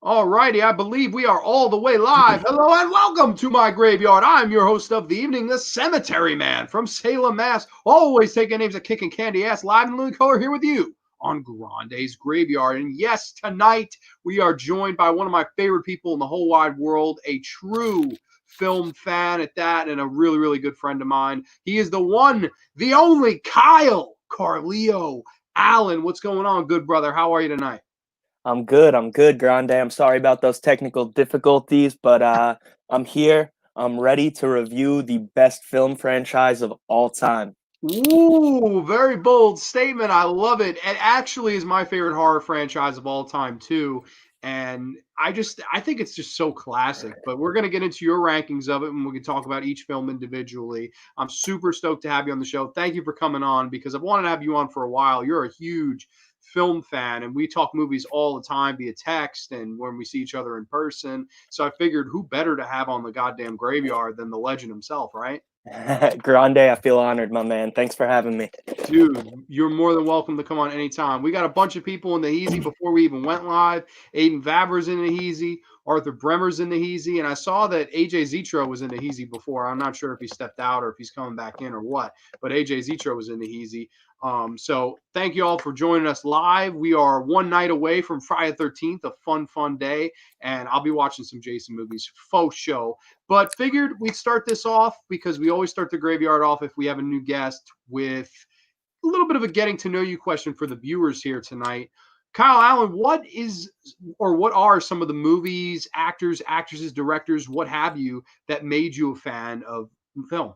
Alrighty, I believe we are all the way live. Hello and welcome to my graveyard. I'm your host of the evening, the Cemetery Man from Salem, Mass. Always taking names of kicking candy ass, live in living color here with you on Grande's Graveyard. And yes, tonight we are joined by one of my favorite people in the whole wide world, a true film fan at that, and a really, really good friend of mine. He is the one, the only Kyle Carleo Allen. What's going on, good brother? How are you tonight? I'm good. I'm good, Grande. I'm sorry about those technical difficulties, but I'm here. I'm ready to review the best film franchise of all time. Ooh, very bold statement. I love it. It actually is my favorite horror franchise of all time too. And I think it's just so classic. But we're gonna get into your rankings of it and we can talk about each film individually. I'm super stoked to have you on the show. Thank you for coming on because I've wanted to have you on for a while. You're a huge film fan and we talk movies all the time via text and when we see each other in person. So I figured who better to have on the goddamn graveyard than the legend himself, right? Grande, I feel honored, my man. Thanks for having me. Dude, you're more than welcome to come on anytime. We got a bunch of people in the Heezy before we even went live. Aiden Vaber's in the Heezy, Arthur Bremer's in the Heezy, and I saw that AJ Zetro was in the Heezy before. I'm not sure if he stepped out or if he's coming back in or what, but AJ Zetro was in the Heezy. So thank you all for joining us live. We are one night away from Friday the 13th, a fun, fun day, and I'll be watching some Jason movies, faux show. But figured we'd start this off because we always start the graveyard off if we have a new guest with a little bit of a getting to know you question for the viewers here tonight. Kyle Allen, what is or what are some of the movies, actors, actresses, directors, what have you, that made you a fan of film?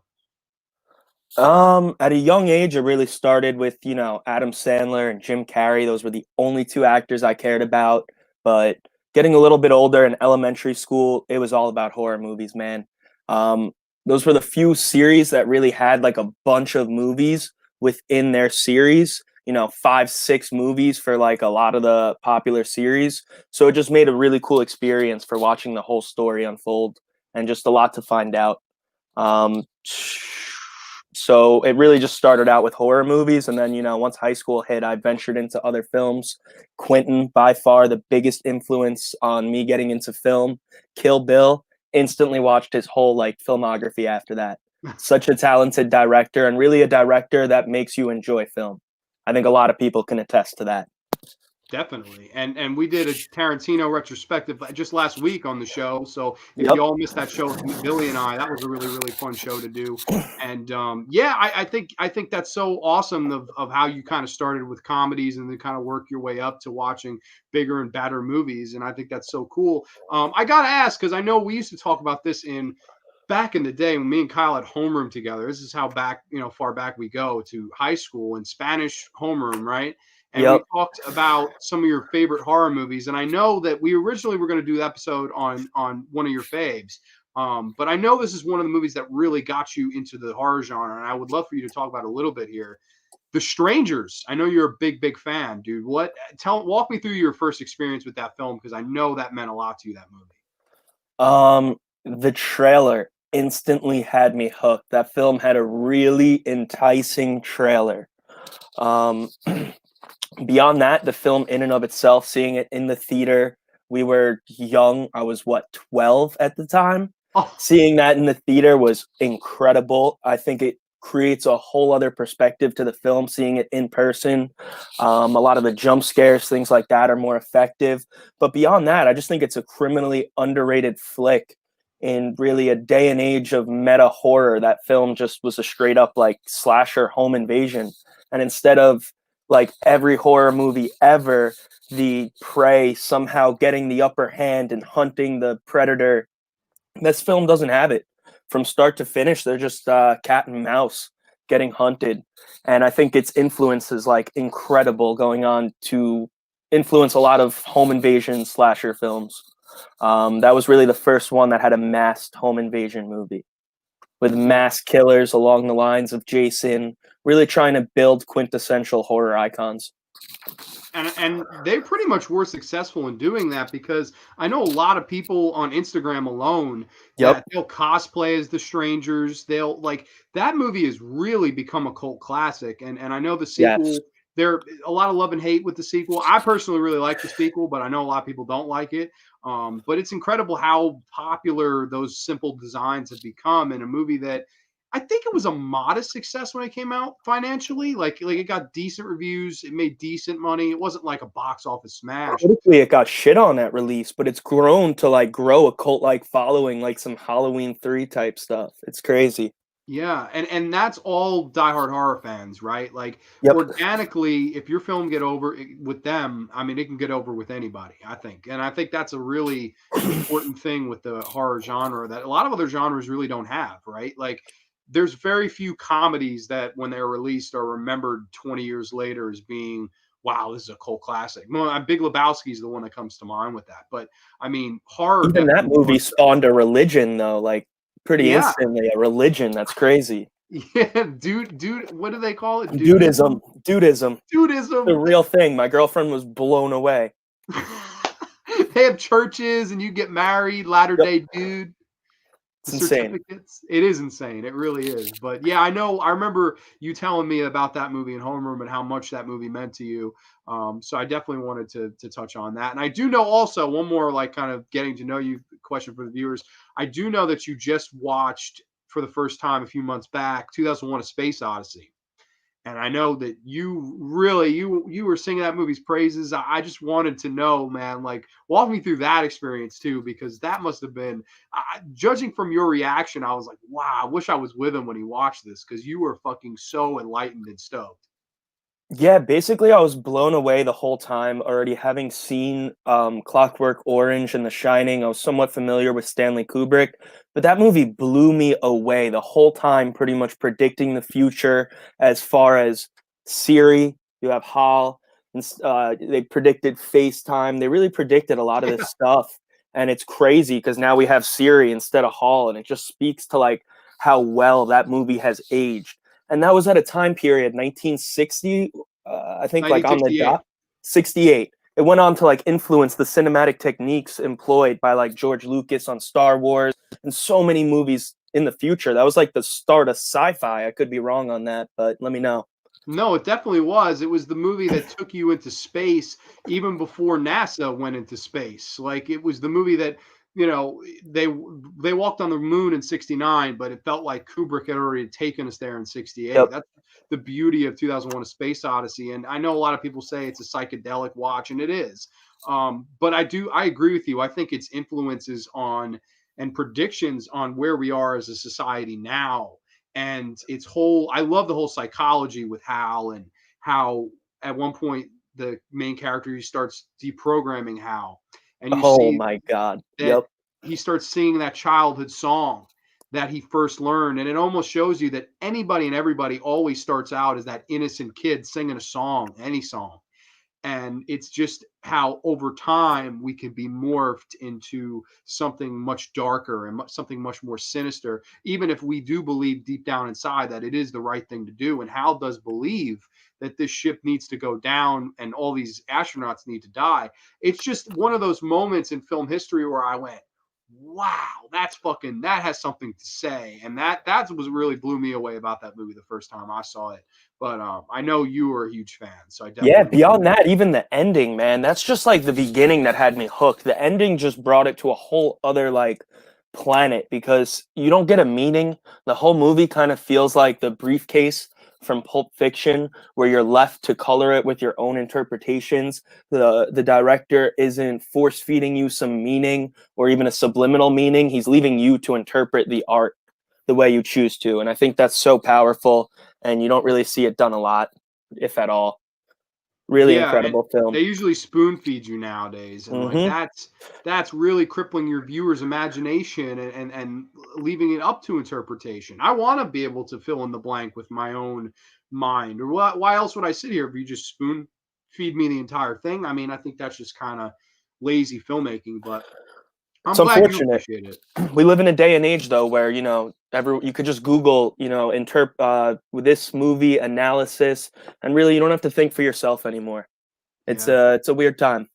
At a young age, it really started with, Adam Sandler and Jim Carrey. Those were the only two actors I cared about. But getting a little bit older in elementary school, it was all about horror movies, man. Um, those were the few series that really had like a bunch of movies within their series, 5, 6 movies for like a lot of the popular series. So it just made a really cool experience for watching the whole story unfold and just a lot to find out. Um, so it really just started out with horror movies, and then once high school hit, I ventured into other films. Quentin, by far the biggest influence on me getting into film. Kill Bill, instantly watched his whole like filmography after that. Such a talented director, and really a director that makes you enjoy film. I think a lot of people can attest to that. Definitely. And we did a Tarantino retrospective just last week on the show. So if Yep. you all missed that show with Billy and I, that was a really, really fun show to do. And yeah, I think that's so awesome of how you kind of started with comedies and then kind of work your way up to watching bigger and badder movies. And I think that's so cool. I gotta ask, because I know we used to talk about this in back in the day when me and Kyle had homeroom together. This is how far back we go to high school and Spanish homeroom, right? And we Yep. talked about some of your favorite horror movies. And I know that we originally were going to do the episode on one of your faves. But I know this is one of the movies that really got you into the horror genre, and I would love for you to talk about it a little bit here. The Strangers. I know you're a big, big fan, dude. Walk me through your first experience with that film because I know that meant a lot to you. That movie. The trailer instantly had me hooked. That film had a really enticing trailer. Um, Beyond that, the film in and of itself, seeing it in the theater, we were young. I was what, 12 at the time. Oh, Seeing that in the theater was incredible. I think it creates a whole other perspective to the film, seeing it in person. A lot of the jump scares, things like that, are more effective. But beyond that, I just think it's a criminally underrated flick in really a day and age of meta horror. That film just was a straight up like slasher home invasion. And instead of like every horror movie ever, the prey somehow getting the upper hand and hunting the predator, this film doesn't have it. From start to finish, they're just cat and mouse getting hunted. And I think its influence is like incredible, going on to influence a lot of home invasion slasher films. That was really the first one that had a masked home invasion movie with mass killers along the lines of Jason, really trying to build quintessential horror icons. and they pretty much were successful in doing that because I know a lot of people on Instagram alone Yep. that they'll cosplay as the strangers. They'll like that movie has really become a cult classic. And I know the sequel Yes. there a lot of love and hate with the sequel. I personally really like the sequel, but I know a lot of people don't like it. But it's incredible how popular those simple designs have become in a movie that I think it was a modest success when it came out financially. Like it got decent reviews, it made decent money. It wasn't like a box office smash. Critically, it got shit on at release, but it's grown to like grow a cult like following, like some Halloween 3 type stuff. It's crazy. Yeah, and that's all diehard horror fans, right? Like Yep. organically, if your film get over with them, I mean, it can get over with anybody, I think. And I think that's a really important thing with the horror genre that a lot of other genres really don't have, right? Like there's very few comedies that when they're released are remembered 20 years later as being, wow, this is a cult classic. No, Big Lebowski is the one that comes to mind with that. But I mean, horror Even that definitely movie wants to. spawned a religion though, like pretty Yeah. instantly, a religion. That's crazy. Yeah, dude, what do they call it? Dudism. Dudism. The Dudism. real thing. My girlfriend was blown away. They have churches and you get married, latter Yep. day dude. The It's insane. certificates. It is insane. It really is. But yeah, I know. I remember you telling me about that movie in Homeroom and how much that movie meant to you. So I definitely wanted to touch on that. And I do know also one more like kind of getting to know you question for the viewers. I do know that you just watched for the first time a few months back 2001: A Space Odyssey. And I know that you really you were singing that movie's praises. I just wanted to know, man, like walk me through that experience too, because that must have been, judging from your reaction, I was like, wow, I wish I was with him when he watched this because you were fucking so enlightened and stoked. Yeah, basically, I was blown away the whole time. Already having seen Clockwork Orange and The Shining, I was somewhat familiar with Stanley Kubrick, but that movie blew me away the whole time, pretty much predicting the future as far as Siri. You have Hal, and they predicted FaceTime. They really predicted a lot of this stuff, and it's crazy because now we have Siri instead of Hal, and it just speaks to like how well that movie has aged. And that was at a time period 1960, I think, like on the 1968. dot. 68. It went on to like influence the cinematic techniques employed by like George Lucas on Star Wars and so many movies in the future. That was like the start of sci-fi. I could be wrong on that, but let me know. No, it definitely was. It was the movie that took you into space even before NASA went into space. Like it was the movie that, they walked on the moon in 69, but it felt like Kubrick had already taken us there in 68. Yep. That's the beauty of 2001: A Space Odyssey. And I know a lot of people say it's a psychedelic watch, and it is. But I agree with you. I think its influences on and predictions on where we are as a society now and its whole I love the whole psychology with Hal and how at one point the main character he starts deprogramming Hal and you Oh see my God. that Yep. he starts singing that childhood song that he first learned and it almost shows you that anybody and everybody always starts out as that innocent kid singing a song, any song, and it's just how over time we can be morphed into something much darker and something much more sinister, even if we do believe deep down inside that it is the right thing to do. And Hal does believe that this ship needs to go down and all these astronauts need to die. It's just one of those moments in film history where I went, wow, that has something to say. And that was really blew me away about that movie the first time I saw it. But I know you were a huge fan, so I Yeah, definitely want beyond that, even the ending, man, that's just like the beginning that had me hooked. The ending just brought it to a whole other like planet because you don't get a meaning. The whole movie kind of feels like the briefcase from Pulp Fiction, where you're left to color it with your own interpretations. The director isn't force feeding you some meaning or even a subliminal meaning. He's leaving you to interpret the art the way you choose to. And I think that's so powerful, and you don't really see it done a lot, if at all. Really Yeah, and incredible film. they usually spoon feed you nowadays, and like Mhm. that's really crippling your viewer's imagination and leaving it up to interpretation. I want to be able to fill in the blank with my own mind, or why else would I sit here if you just spoon feed me the entire thing? I mean, I think that's just kind of lazy filmmaking, but It's I'm glad you unfortunate. appreciate it. We live in a day and age though where, you could just Google, with this movie analysis, and really you don't have to think for yourself anymore. Yeah. It's a weird time.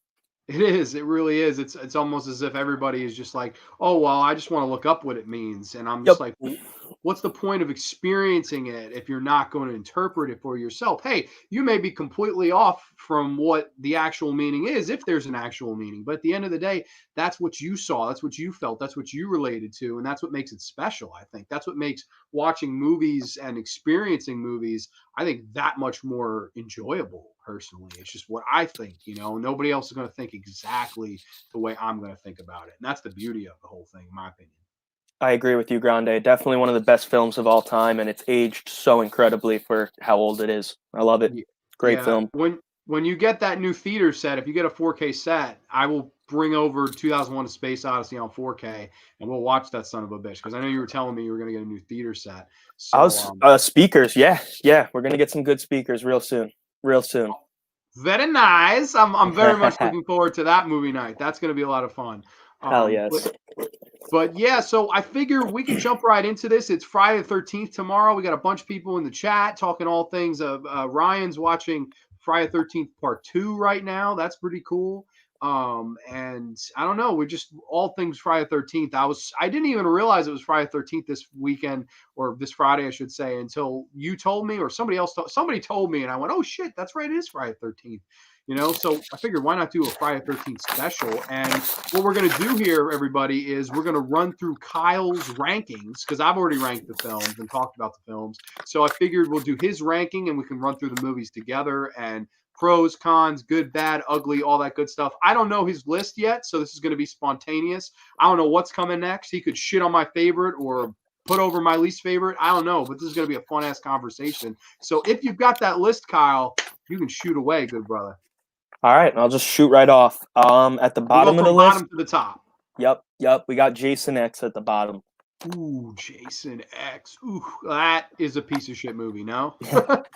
It is. It really is. It's almost as if everybody is just like, oh well, I just want to look up what it means, and I'm just Yep. like, well, what's the point of experiencing it if you're not going to interpret it for yourself? Hey, you may be completely off from what the actual meaning is, if there's an actual meaning, but at the end of the day, that's what you saw, that's what you felt, that's what you related to, and that's what makes it special. I think that's what makes watching movies and experiencing movies, I think, that much more enjoyable. Personally, it's just what I think. Nobody else is going to think exactly the way I'm going to think about it, and that's the beauty of the whole thing, in my opinion. I agree with you, Grande. Definitely one of the best films of all time, and it's aged so incredibly for how old it is. I love it. Great Yeah, film. when you get that new theater set, if you get a 4K set, I will bring over 2001: A Space Odyssey on 4K, and we'll watch that son of a bitch, because I know you were telling me you were going to get a new theater set. I So, was speakers. Yeah, we're gonna get some good speakers real soon. Real soon. very nice. I'm very much looking forward to that movie night. That's going to be a lot of fun. Hell Um, yes. but But yeah, so I figure we can jump right into this. It's Friday the 13th tomorrow. We got a bunch of people in the chat talking all things. Ryan's watching Friday the 13th Part 2 right now. That's pretty cool. And I don't know. We're just all things Friday the 13th. I didn't even realize it was Friday the 13th this weekend, or this Friday, I should say, until you told me, or somebody told me, and I went, oh shit, that's right, it is Friday the 13th. So I figured, why not do a Friday the 13th special? And what we're going to do here, everybody, is we're going to run through Kyle's rankings, because I've already ranked the films and talked about the films. So I figured we'll do his ranking and we can run through the movies together, and pros, cons, good, bad, ugly, all that good stuff. I don't know his list yet, so this is going to be spontaneous. I don't know what's coming next. He could shit on my favorite or put over my least favorite. I don't know, but this is going to be a fun ass conversation. So if you've got that list, Kyle, you can shoot away, good brother. All right, I'll just shoot right off. At the bottom of the list. Bottom to the top. Yep. We got Jason X at the bottom. Ooh, Jason X. Ooh, that is a piece of shit movie, no?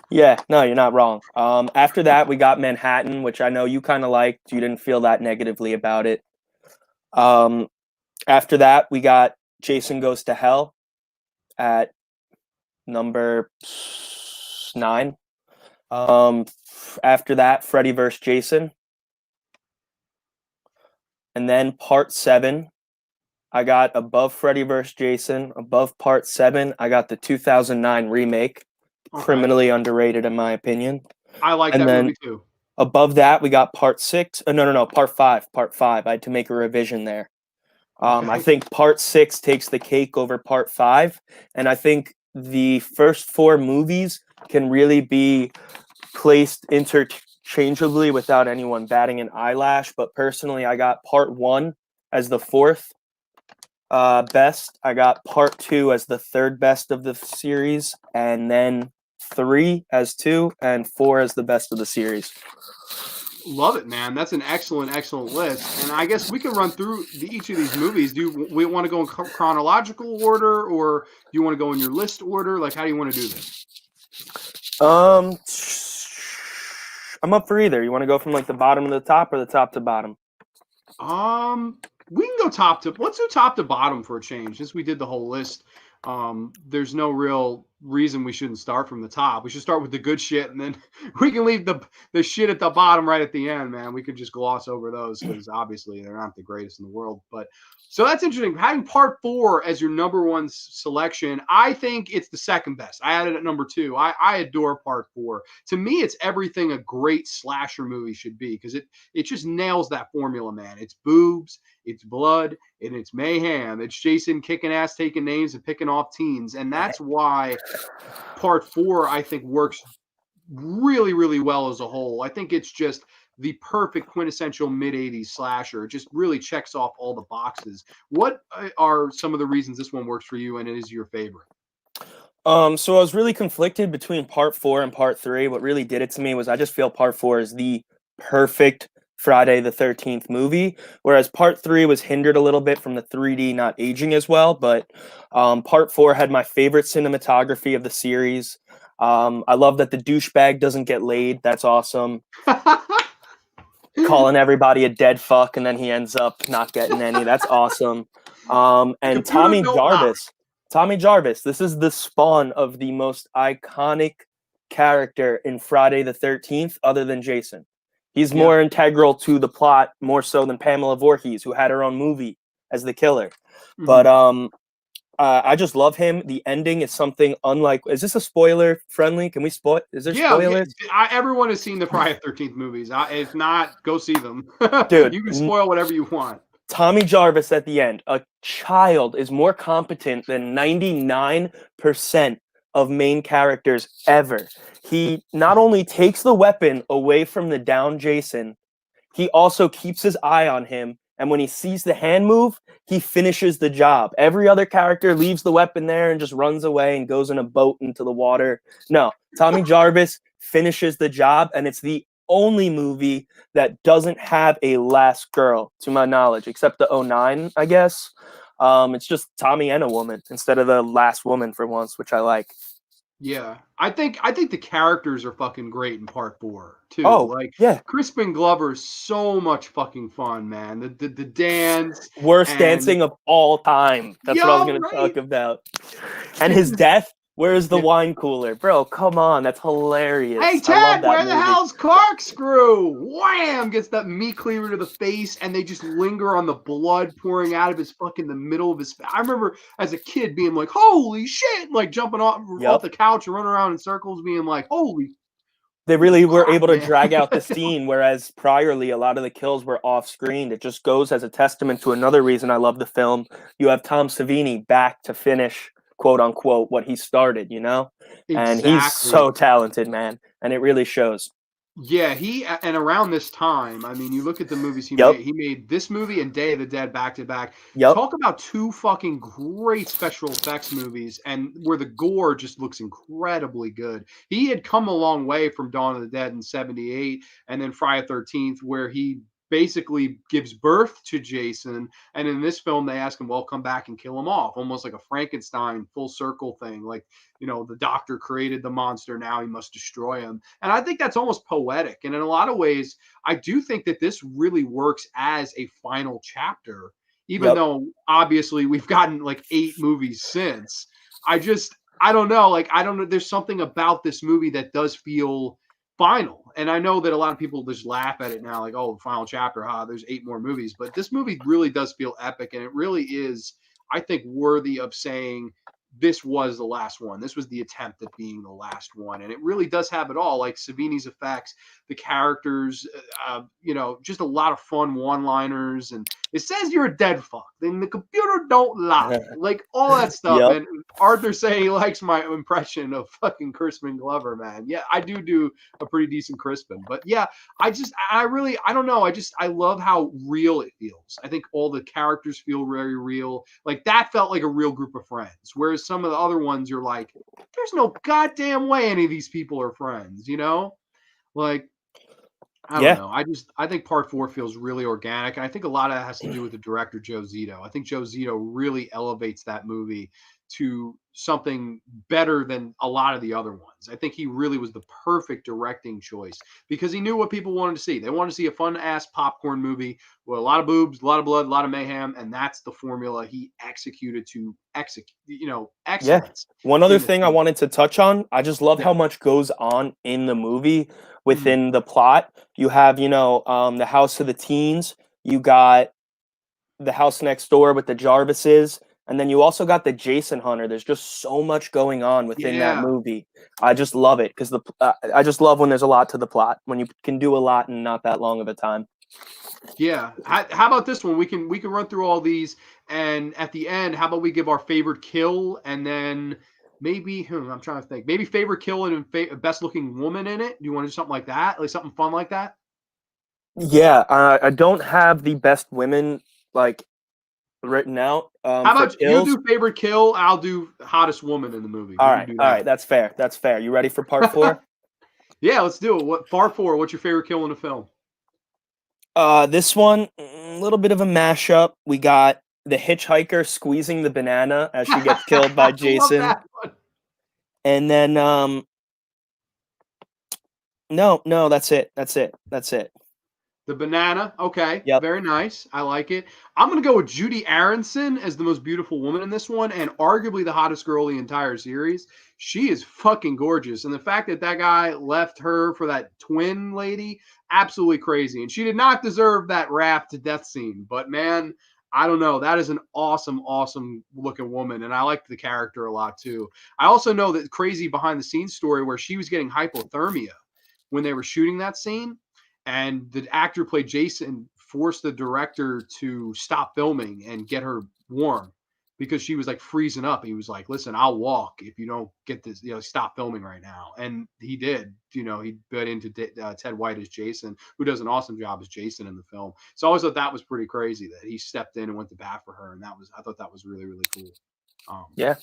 Yeah, no, you're not wrong. After that, we got Manhattan, which I know you kind of liked. You didn't feel that negatively about it. After that, we got Jason Goes to Hell at number 9. After that, Freddy vs. Jason. And then Part 7, I got above Freddy vs. Jason. Above Part 7, I got the 2009 remake. Okay. Criminally underrated, in my opinion. I like that movie too. Above that, we got Part 6. No, Part 5. Part 5. I had to make a revision there. Okay. I think Part 6 takes the cake over Part 5. And I think the first 4 movies can really be placed interchangeably without anyone batting an eyelash. But personally, I got Part 1 as the 4th best. I got Part 2 as the 3rd best of the series. And then 3 as 2 and 4 as the best of the series. Love it, man. That's an excellent list. And I guess we can run through each of these movies. Do we want to go in chronological order, or do you want to go in your list order? Like, how do you want to do this? I'm up for either. You want to go from like the bottom to the top, or the top to bottom? We can go top to. Let's do top to bottom for a change. Since we did the whole list, there's no real reason we shouldn't start from the top. We should start with the good shit, and then we can leave the shit at the bottom right at the end, man. We could just gloss over those, because obviously they're not the greatest in the world. But so that's interesting. Having Part 4 as your number 1 selection, I think it's the second best. I had it at number 2. I adore Part 4. To me, it's everything a great slasher movie should be, because it just nails that formula, man. It's boobs, it's blood, and it's mayhem. It's Jason kicking ass, taking names, and picking off teens. And that's why Part 4, I think, works really, really well as a whole. I think it's just the perfect quintessential mid-'80s slasher. It just really checks off all the boxes. What are some of the reasons this one works for you and it is your favorite? So I was really conflicted between Part 4 and Part 3. What really did it to me was I just feel Part 4 is the perfect Friday the 13th movie, whereas Part 3 was hindered a little bit from the 3D not aging as well. But Part 4 had my favorite cinematography of the series. I love that the douchebag doesn't get laid. That's awesome. Calling everybody a dead fuck, and then he ends up not getting any. That's awesome. And Tommy Jarvis, this is the spawn of the most iconic character in Friday the 13th, other than Jason. He's more integral to the plot, more so than Pamela Voorhees, who had her own movie as the killer. Mm-hmm. But I just love him. The ending is something unlike. Is this a spoiler friendly? Can we spoil? Is there Yeah, yeah. spoilers? Everyone has seen the Friday 13th movies. If not, go see them. Dude, You can spoil whatever you want. Tommy Jarvis at the end, a child is more competent than 99% of main characters ever. He not only takes the weapon away from the down Jason, he also keeps his eye on him. And when he sees the hand move, he finishes the job. Every other character leaves the weapon there and just runs away and goes in a boat into the water. No, Tommy Jarvis finishes the job, and it's the only movie that doesn't have a last girl, to my knowledge, except the '09, I guess. It's just Tommy and a woman instead of the last woman for once, which I like. Yeah, I think the characters are fucking great in part 4 too. Oh, Like yeah. Crispin Glover is so much fucking fun, man. The dance Worst and dancing of all time. That's what I was yo, going to right? talk about. And It's his just, death, where's the yeah. wine cooler? Bro, come on. That's Hey hilarious. I love Ted, that where the movie. hell's Corkscrew? Wham! Gets that meat cleaver to the face, and they just linger on the blood pouring out of his fucking the middle of his. I remember as a kid being like, "Holy shit!" Like jumping off Yep. the couch and running around in circles, being like, "Holy They really were crap, able to man!" drag out the scene, whereas priorly a lot of the kills were off screen. It just goes as a testament to another reason I love the film. You have Tom Savini back to finish, quote unquote, what he started, you know? And he's Exactly. so talented, man. And it really shows. Yeah, he and around this time, I mean, you look at the movies he Yep. made. He made this movie and Day of the Dead back to back. Yep. Talk about two fucking great special effects movies, and where the gore just looks incredibly good. He had come a long way from Dawn of the Dead in '78, and then Friday 13th, where he basically gives birth to Jason. And in this film, they ask him, "Well, come back and kill him off," almost like a Frankenstein full circle thing. Like, the doctor created the monster, now he must destroy him. And I think that's almost poetic. And in a lot of ways, I do think that this really works as a final chapter, even Yep. though obviously we've gotten like 8 movies since. I don't know. Like, I don't know. There's something about this movie that does feel final. And I know that a lot of people just laugh at it now, like, oh, final chapter, there's 8 more movies. But this movie really does feel epic. And it really is, I think, worthy of saying this was the last one. This was the attempt at being the last one. And it really does have it all, like Savini's effects, the characters, just a lot of fun one-liners. And it says you're a dead fuck. Then the computer don't lie. Like all that stuff. Yep. And Arthur saying he likes my impression of fucking Crispin Glover, man. Yeah, I do a pretty decent Crispin. But yeah, I don't know. I love how real it feels. I think all the characters feel very real. Like that felt like a real group of friends. Whereas some of the other ones, you're like, there's no goddamn way any of these people are friends, Like, I don't Yeah. know. I think part 4 feels really organic. And I think a lot of that has to do with the director, Joe Zito. I think Joe Zito really elevates that movie to something better than a lot of the other ones. I think he really was the perfect directing choice because he knew what people wanted to see. They wanted to see a fun ass popcorn movie with a lot of boobs, a lot of blood, a lot of mayhem, and that's the formula he executed to Yeah. excellence One other in this thing I movie. wanted to touch on, I just love Yeah. how much goes on in the movie Mm. within the plot. You have, the house of the teens. You got the house next door with the Jarvises, and then you also got the Jason Hunter. There's just so much going on within that Yeah. movie. I just love it because I just love when there's a lot to the plot, when you can do a lot in not that long of a time. Yeah. How about this one? We can run through all these, and at the end, how about we give our favorite kill, and then maybe I'm trying to think. Maybe favorite kill and best looking woman in it. Do you want to do something like that? Like something fun like that? Yeah, I don't have the best women like written out How for about you kills. do favorite kill? I'll do hottest woman in the movie. We can do All that. right, that's fair. That's fair. You ready for part 4? Yeah, let's do it. What part 4? What's your favorite kill in the film? This one, a little bit of a mashup. We got the hitchhiker squeezing the banana as she gets killed by I love Jason. that one. And then no, that's it. That's it. The banana. Okay. Yep. Very nice. I like it. I'm going to go with Judy Aronson as the most beautiful woman in this one and arguably the hottest girl in the entire series. She is fucking gorgeous. And the fact that that guy left her for that twin lady, absolutely crazy. And she did not deserve that raft to death scene. But man, I don't know. That is an awesome, awesome looking woman, and I liked the character a lot too. I also know that crazy behind the scenes story where she was getting hypothermia when they were shooting that scene, and the actor played Jason forced the director to stop filming and get her warm because she was like freezing up. He was like, "Listen, I'll walk if you don't get this. Stop filming right now." And he did. He bit into Ted White as Jason, who does an awesome job as Jason in the film. So I always thought that was pretty crazy that he stepped in and went to bat for her, and I thought that was really really cool. Yeah.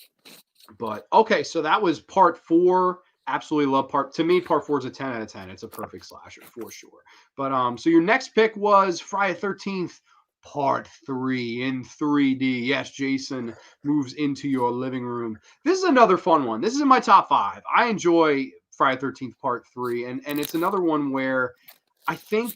But okay, so that was part 4. Absolutely love part 4 is a 10 out of 10. It's a perfect slasher for sure. But so your next pick was Friday the 13th part 3 in 3D. Yes, Jason moves into your living room. This is another fun one. This is in my top 5. I enjoy Friday the 13th part 3, and it's another one where I think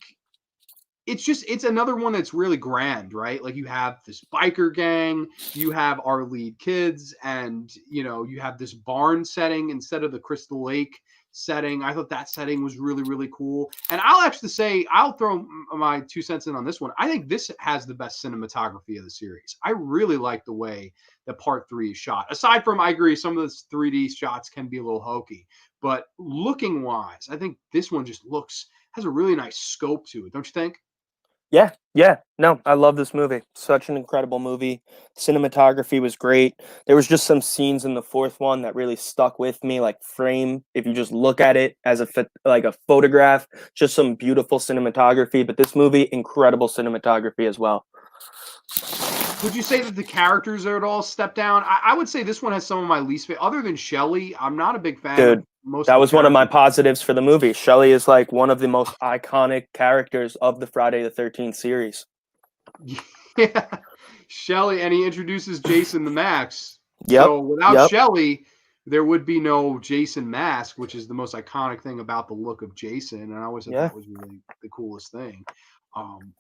it's another one that's really grand, right? Like you have this biker gang, you have our lead kids, and you have this barn setting instead of the Crystal Lake setting. I thought that setting was really really cool, and I'll actually say I'll throw my 2 cents in on this one. I think this has the best cinematography of the series. I really like the way that part 3 is shot. Aside from, I agree, some of the 3D shots can be a little hokey, but looking wise, I think this one just has a really nice scope to it, don't you think? Yeah. No, I love this movie. Such an incredible movie. Cinematography was great. There was just some scenes in the fourth one that really stuck with me, like Frame. If you just look at it as like a photograph, just some beautiful cinematography. But this movie, incredible cinematography as well. Would you say that the characters are at all step down? I would say this one has some of my least favorite. Other than Shelley, I'm not a big fan of Dude, most that of the was one of my characters. positives for the movie. Shelley is like one of the most iconic characters of the Friday the 13th series. Yeah, Shelley, and he introduces Jason the Max. Yep. So without Yep. Shelley, there would be no Jason mask, which is the most iconic thing about the look of Jason. And I always thought Yeah. that was really the coolest thing. Um,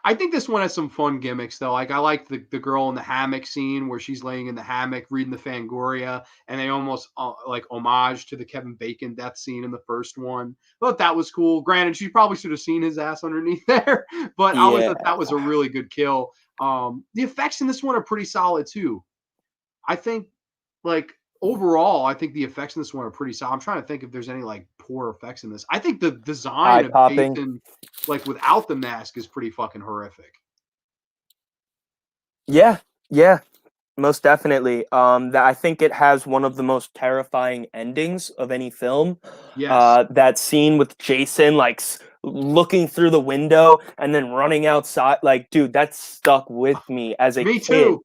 I think this one has some fun gimmicks though. Like I like the girl in the hammock scene where she's laying in the hammock reading the Fangoria, and they almost like homage to the Kevin Bacon death scene in the first one. Thought that was cool. Granted, she probably should have seen his ass underneath there, but I always Yeah. thought that was a really good kill. The effects in this one are pretty solid too. I think, like overall, I think the effects in this one are pretty solid. I'm trying to think if there's any like poor effects in this. I think the design Eye of popping. Jason, like without the mask, is pretty fucking horrific. Yeah. Yeah. Most definitely. That I think it has one of the most terrifying endings of any film. Yes, That scene with Jason like looking through the window and then running outside. Like, dude, that stuck with me as a me kid. too.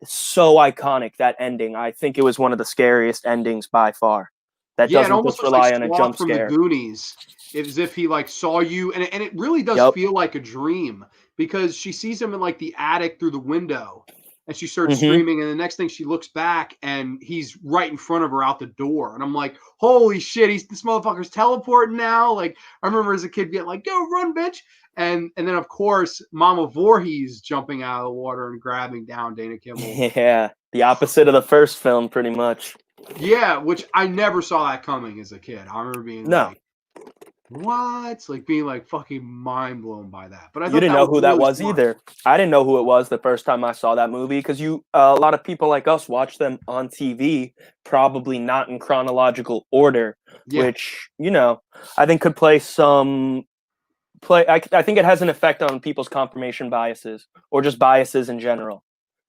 So iconic, that ending. I think it was one of the scariest endings by far. That Yeah, it doesn't almost just looks like rely on a jump Sloth from the scare. Goonies, as if he like saw you, and it really does Yep. feel like a dream because she sees him in like the attic through the window, and she starts Mm-hmm. screaming, and the next thing she looks back, and he's right in front of her out the door, and I'm like, holy shit, this motherfucker's teleporting now. Like I remember as a kid getting like, go run, bitch, and then of course Mama Voorhees jumping out of the water and grabbing down Dana Kimmel. Yeah. The opposite of the first film, pretty much. Yeah, which I never saw that coming as a kid. I remember being No. like, what? Like being like fucking mind blown by that. But I You thought didn't that know was who that really was smart. either. I didn't know who it was the first time I saw that movie because a lot of people like us watch them on TV, probably not in chronological order, Yeah. which I think could play. I think it has an effect on people's confirmation biases or just biases in general.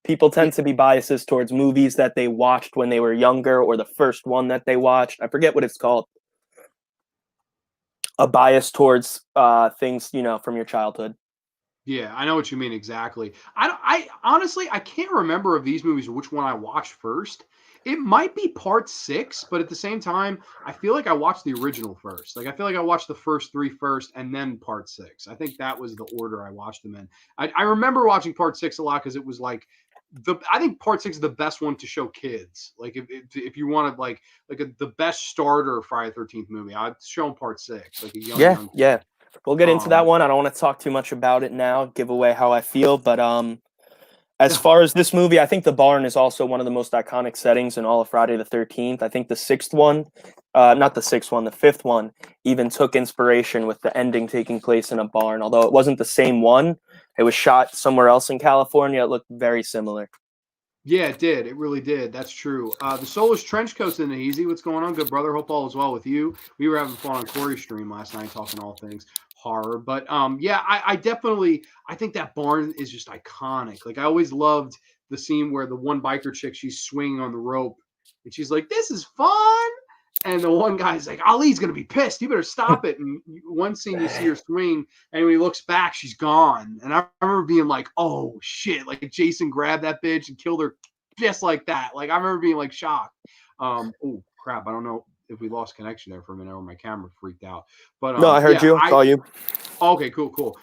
People Yeah. tend to be biases towards movies that they watched when they were younger or the first one that they watched. I forget what it's called. A bias towards things from your childhood. Yeah, I know what you mean exactly. I honestly I can't remember of these movies which one I watched first. It might be part 6, but at the same time, I feel like I watched the original first. Like I feel like I watched the first 3 first and then part 6. I think that was the order I watched them in. I remember watching part 6 a lot because it was like I think part 6 is the best one to show kids. Like if you wanted the best starter Friday the 13th movie, I'd show them part 6, like a Yeah, young yeah. kid. We'll get into that Um one. I don't want to talk too much about it now, give away how I feel, but as far as this movie, I think the barn is also one of the most iconic settings in all of Friday the 13th. I think the sixth one, not the sixth one, the fifth one even took inspiration with the ending taking place in a barn. Although it wasn't the same one, it was shot somewhere else in California. It looked very similar. Yeah, it did. It really did. That's true. The Soulless Trench Coast in the Easy. What's going on, good brother? Hope all is well with you. We were having fun on Corey's stream last night talking all things horror. But yeah, I definitely I think that barn is just iconic. Like I always loved the scene where the one biker chick she's swinging on the rope and she's like, "This is fun." And the one guy's like, "Ali's gonna be pissed. You better stop it." And one scene you see her swing, and when he looks back, she's gone. And I remember being like, "Oh shit!" Like Jason grabbed that bitch and killed her just like that. Like I remember being like shocked. Oh crap! I don't know if we lost connection there for a minute or my camera freaked out. But No, I heard yeah, you. Saw you. okay, cool.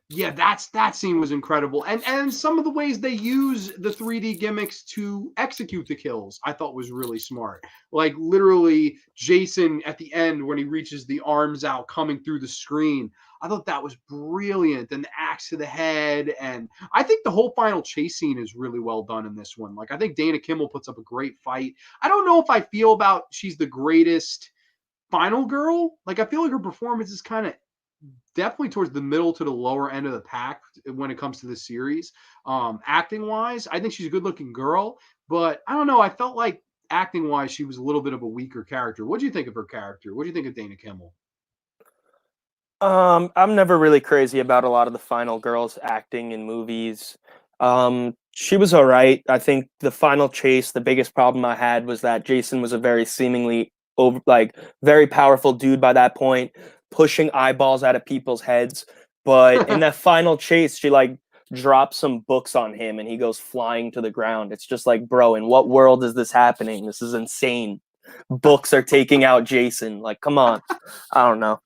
Yeah, that scene was incredible, and some of the ways they use the 3D gimmicks to execute the kills, I thought was really smart. Like literally, Jason at the end when he reaches the arms out coming through the screen, I thought that was brilliant. And the axe to the head, and I think the whole final chase scene is really well done in this one. Like I think Dana Kimmel puts up a great fight. I don't know if I feel about she's the greatest final girl. Like I feel like her performance is kind of definitely towards the middle to the lower end of the pack when it comes to the series. Acting wise, I think she's a good looking girl, but I don't know. I felt like acting wise, she was a little bit of a weaker character. What do you think of her character? What do you think of Dana Kimmel? I'm never really crazy about a lot of the final girls acting in movies. She was all right. I think the final chase, the biggest problem I had was that Jason was a very seemingly very powerful dude by that point, pushing eyeballs out of people's heads. But in that final chase, she like drops some books on him and he goes flying to the ground. It's just like, bro, in what world is this happening? This is insane. Books are taking out Jason. Like, come on. I don't know.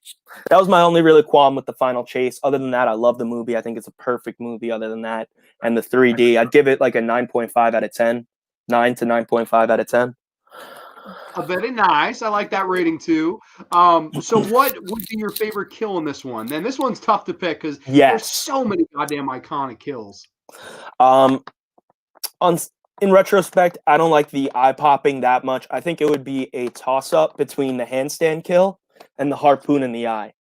That was my only really qualm with the final chase. Other than that, I love the movie. I think it's a perfect movie. Other than that, and the 3D, I'd give it like a 9.5 out of 10. 9 to 9.5 out of 10. Very nice. I like that rating too. So what would be your favorite kill in this one? And this one's tough to pick because there's Yes. so many goddamn iconic kills. On in retrospect, I don't like the eye popping that much. I think it would be a toss up between the handstand kill and the harpoon in the eye.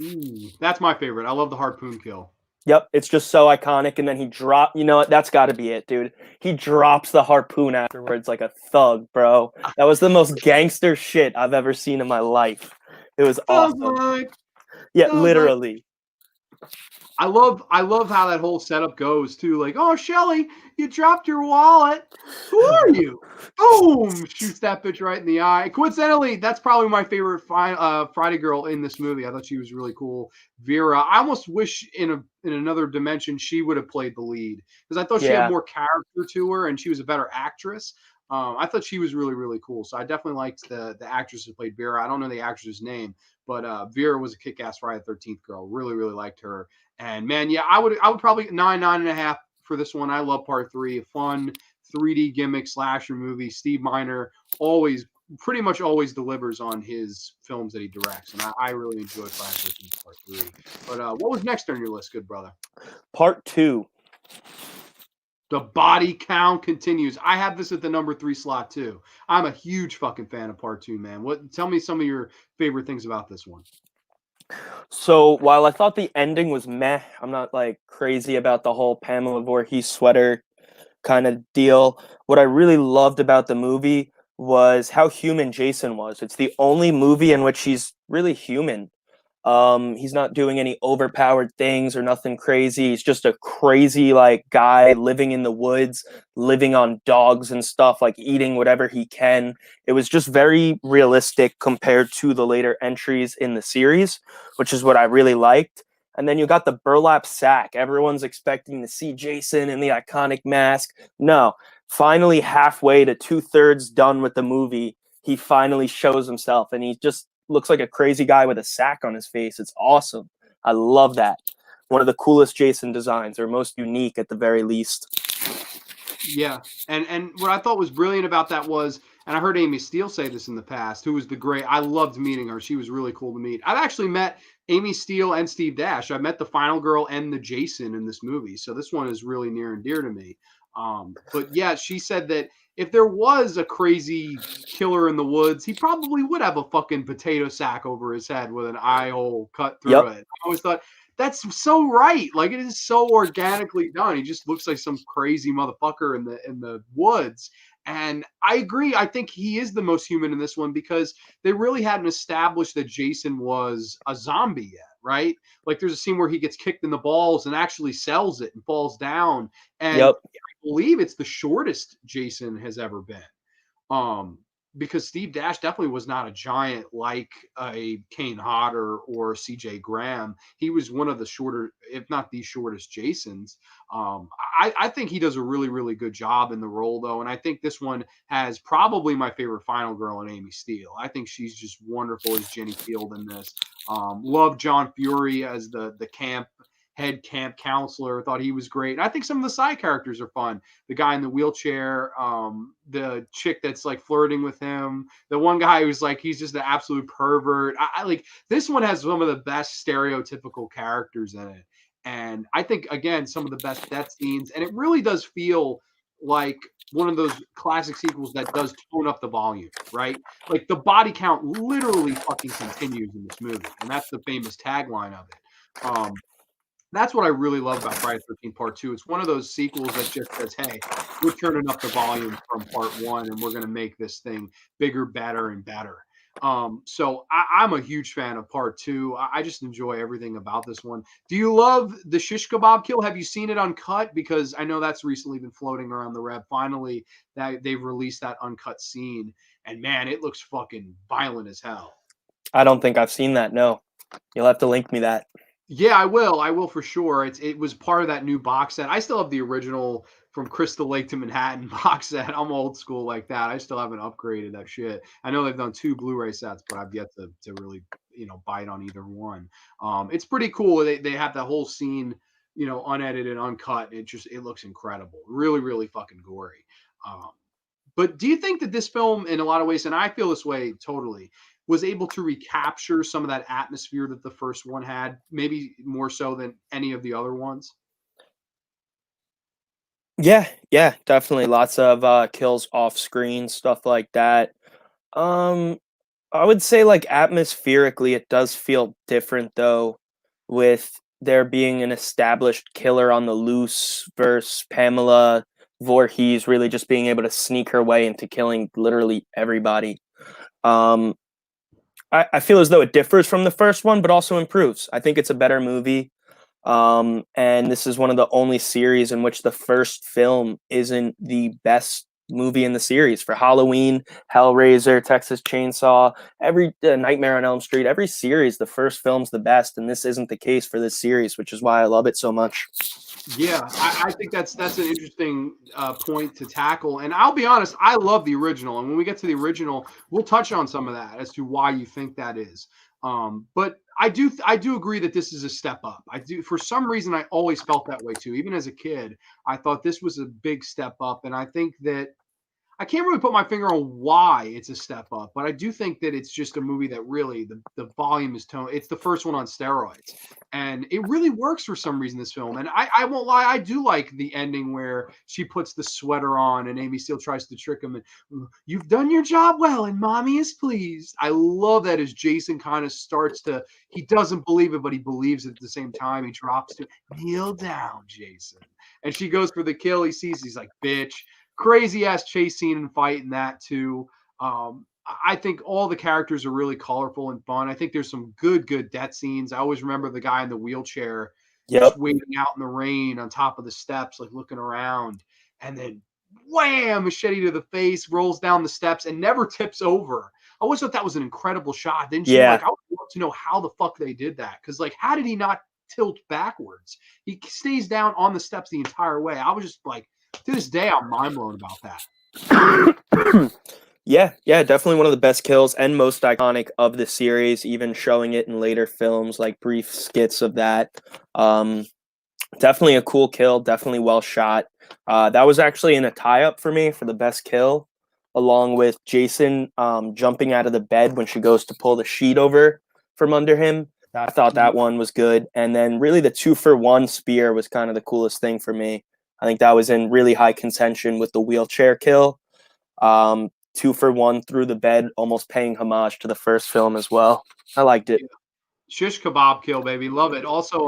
Ooh, that's my favorite. I love the harpoon kill. Yep, it's just so iconic. And then he dropped, you know what? That's got to be it, dude. He drops the harpoon afterwards like a thug, bro. That was the most gangster shit I've ever seen in my life. It was awesome. Yeah, literally. I love how that whole setup goes too. Like, oh, Shelly, you dropped your wallet. Who are you? Boom! Shoots that bitch right in the eye. Coincidentally, that's probably my favorite Friday girl in this movie. I thought she was really cool. Vera. I almost wish in another dimension she would have played the lead because I thought she had more character to her and she was a better actress. I thought she was really, really cool. So I definitely liked the actress who played Vera. I don't know the actress's name, but Vera was a kick-ass Friday the 13th girl. Really, really liked her. And man, yeah, I would probably 9.5 for this one. I love part 3. A fun 3D gimmick slasher movie. Steve Miner pretty much always delivers on his films that he directs, and I really enjoyed Friday the 13th part 3. But what was next on your list, good brother? Part 2. The body count continues. I have this at the number 3 slot too. I'm a huge fucking fan of part 2, man. Tell me some of your favorite things about this one. So while I thought the ending was meh, I'm not like crazy about the whole Pamela Voorhees sweater kind of deal. What I really loved about the movie was how human Jason was. It's the only movie in which he's really human. He's not doing any overpowered things or nothing crazy. He's just a crazy like guy living in the woods, living on dogs and stuff, like eating whatever he can. It was just very realistic compared to the later entries in the series, which is what I really liked. And then you got the burlap sack. Everyone's expecting to see Jason in the iconic mask. No, finally halfway to 2/3 done with the movie, he finally shows himself and he just looks like a crazy guy with a sack on his face. It's awesome. I love that. One of the coolest Jason designs, or most unique at the very least. Yeah, and what I thought was brilliant about that was, and I heard Amy Steele say this in the past, who was I loved meeting her. She was really cool to meet. I've actually met Amy Steele and Steve Dash. I met the final girl and the Jason in this movie. So this one is really near and dear to me. But yeah, she said that if there was a crazy killer in the woods, he probably would have a fucking potato sack over his head with an eye hole cut through it. I always thought that's so right. Like it is so organically done. He just looks like some crazy motherfucker in the woods. And I agree. I think he is the most human in this one because they really hadn't established that Jason was a zombie yet, right? Like there's a scene where he gets kicked in the balls and actually sells it and falls down. And Yep. I believe it's the shortest Jason has ever been. Um, because Steve Dash definitely was not a giant like a Kane Hodder or CJ Graham. He was one of the shorter, if not the shortest Jasons. I think he does a really, really good job in the role, though. And I think this one has probably my favorite final girl in Amy Steele. I think she's just wonderful as Jenny Field in this. Love John Fury as the head camp counselor. Thought he was great. And I think some of the side characters are fun. The guy in the wheelchair, the chick that's like flirting with him, the one guy who's like he's just an absolute pervert. I like this one has some of the best stereotypical characters in it, and I think again some of the best death scenes, and it really does feel like one of those classic sequels that does tone up the volume, right? Like the body count literally fucking continues in this movie, and that's the famous tagline of it. That's what I really love about Friday the 13th Part 2. It's one of those sequels that just says, hey, we're turning up the volume from Part 1 and we're going to make this thing bigger, better, and better. So I'm a huge fan of Part 2. I just enjoy everything about this one. Do you love the shish kebab kill? Have you seen it uncut? Because I know that's recently been floating around the web. Finally, that they've released that uncut scene. And man, it looks fucking violent as hell. I don't think I've seen that. No, you'll have to link me that. Yeah, I will. I will for sure. It was part of that new box set. I still have the original from Crystal Lake to Manhattan box set. I'm old school like that. I still haven't upgraded that shit. I know they've done 2 Blu-ray sets, but I've yet to really, bite on either one. It's pretty cool. They have that whole scene, unedited, uncut. It looks incredible. Really, really fucking gory. Um, but do you think that this film, in a lot of ways, and I feel this way totally, was able to recapture some of that atmosphere that the first one had, maybe more so than any of the other ones? Yeah, definitely. Lots of kills off screen, stuff like that. Um, I would say like atmospherically, it does feel different though, with there being an established killer on the loose versus Pamela Voorhees really just being able to sneak her way into killing literally everybody. Um, I feel as though it differs from the first one, but also improves. I think it's a better movie. And this is one of the only series in which the first film isn't the best movie in the series. For Halloween, Hellraiser, Texas Chainsaw, every Nightmare on Elm Street, every series, the first film's the best, and this isn't the case for this series, which is why I love it so much. Yeah, I think that's an interesting point to tackle. And I'll be honest, I love the original. And when we get to the original, we'll touch on some of that as to why you think that is. But I do agree that this is a step up. I do for some reason I always felt that way too. Even as a kid, I thought this was a big step up. And I think that I can't really put my finger on why it's a step up, but I do think that it's just a movie that really the volume is tone. It's the first one on steroids, and it really works for some reason. This film, and I won't lie, I do like the ending where she puts the sweater on and Amy Steele tries to trick him, and you've done your job well, and mommy is pleased. I love that as Jason kind of starts to he doesn't believe it, but he believes it at the same time. He drops to kneel down, Jason, and she goes for the kill. He sees, he's like, bitch. Crazy ass chase scene and fight in that too. I think all the characters are really colorful and fun. I think there's some good death scenes. I always remember the guy in the wheelchair just Yep. waiting out in the rain on top of the steps, like looking around, and then wham, machete to the face, rolls down the steps and never tips over. I always thought that was an incredible shot. Didn't you? Like, Yeah. I would love to know how the fuck they did that. Because, like, how did he not tilt backwards? He stays down on the steps the entire way. I was just like, to this day, I'm mind blown about that. Yeah, definitely one of the best kills and most iconic of the series, even showing it in later films, like brief skits of that. Definitely a cool kill, definitely well shot. That was actually in a tie-up for me for the best kill, along with Jason jumping out of the bed when she goes to pull the sheet over from under him. I thought that one was good. And then really the 2-for-1 spear was kind of the coolest thing for me. I think that was in really high contention with the wheelchair kill. 2-for-1 through the bed, almost paying homage to the first film as well. I liked it. Shish kebab kill, baby. Love it. Also,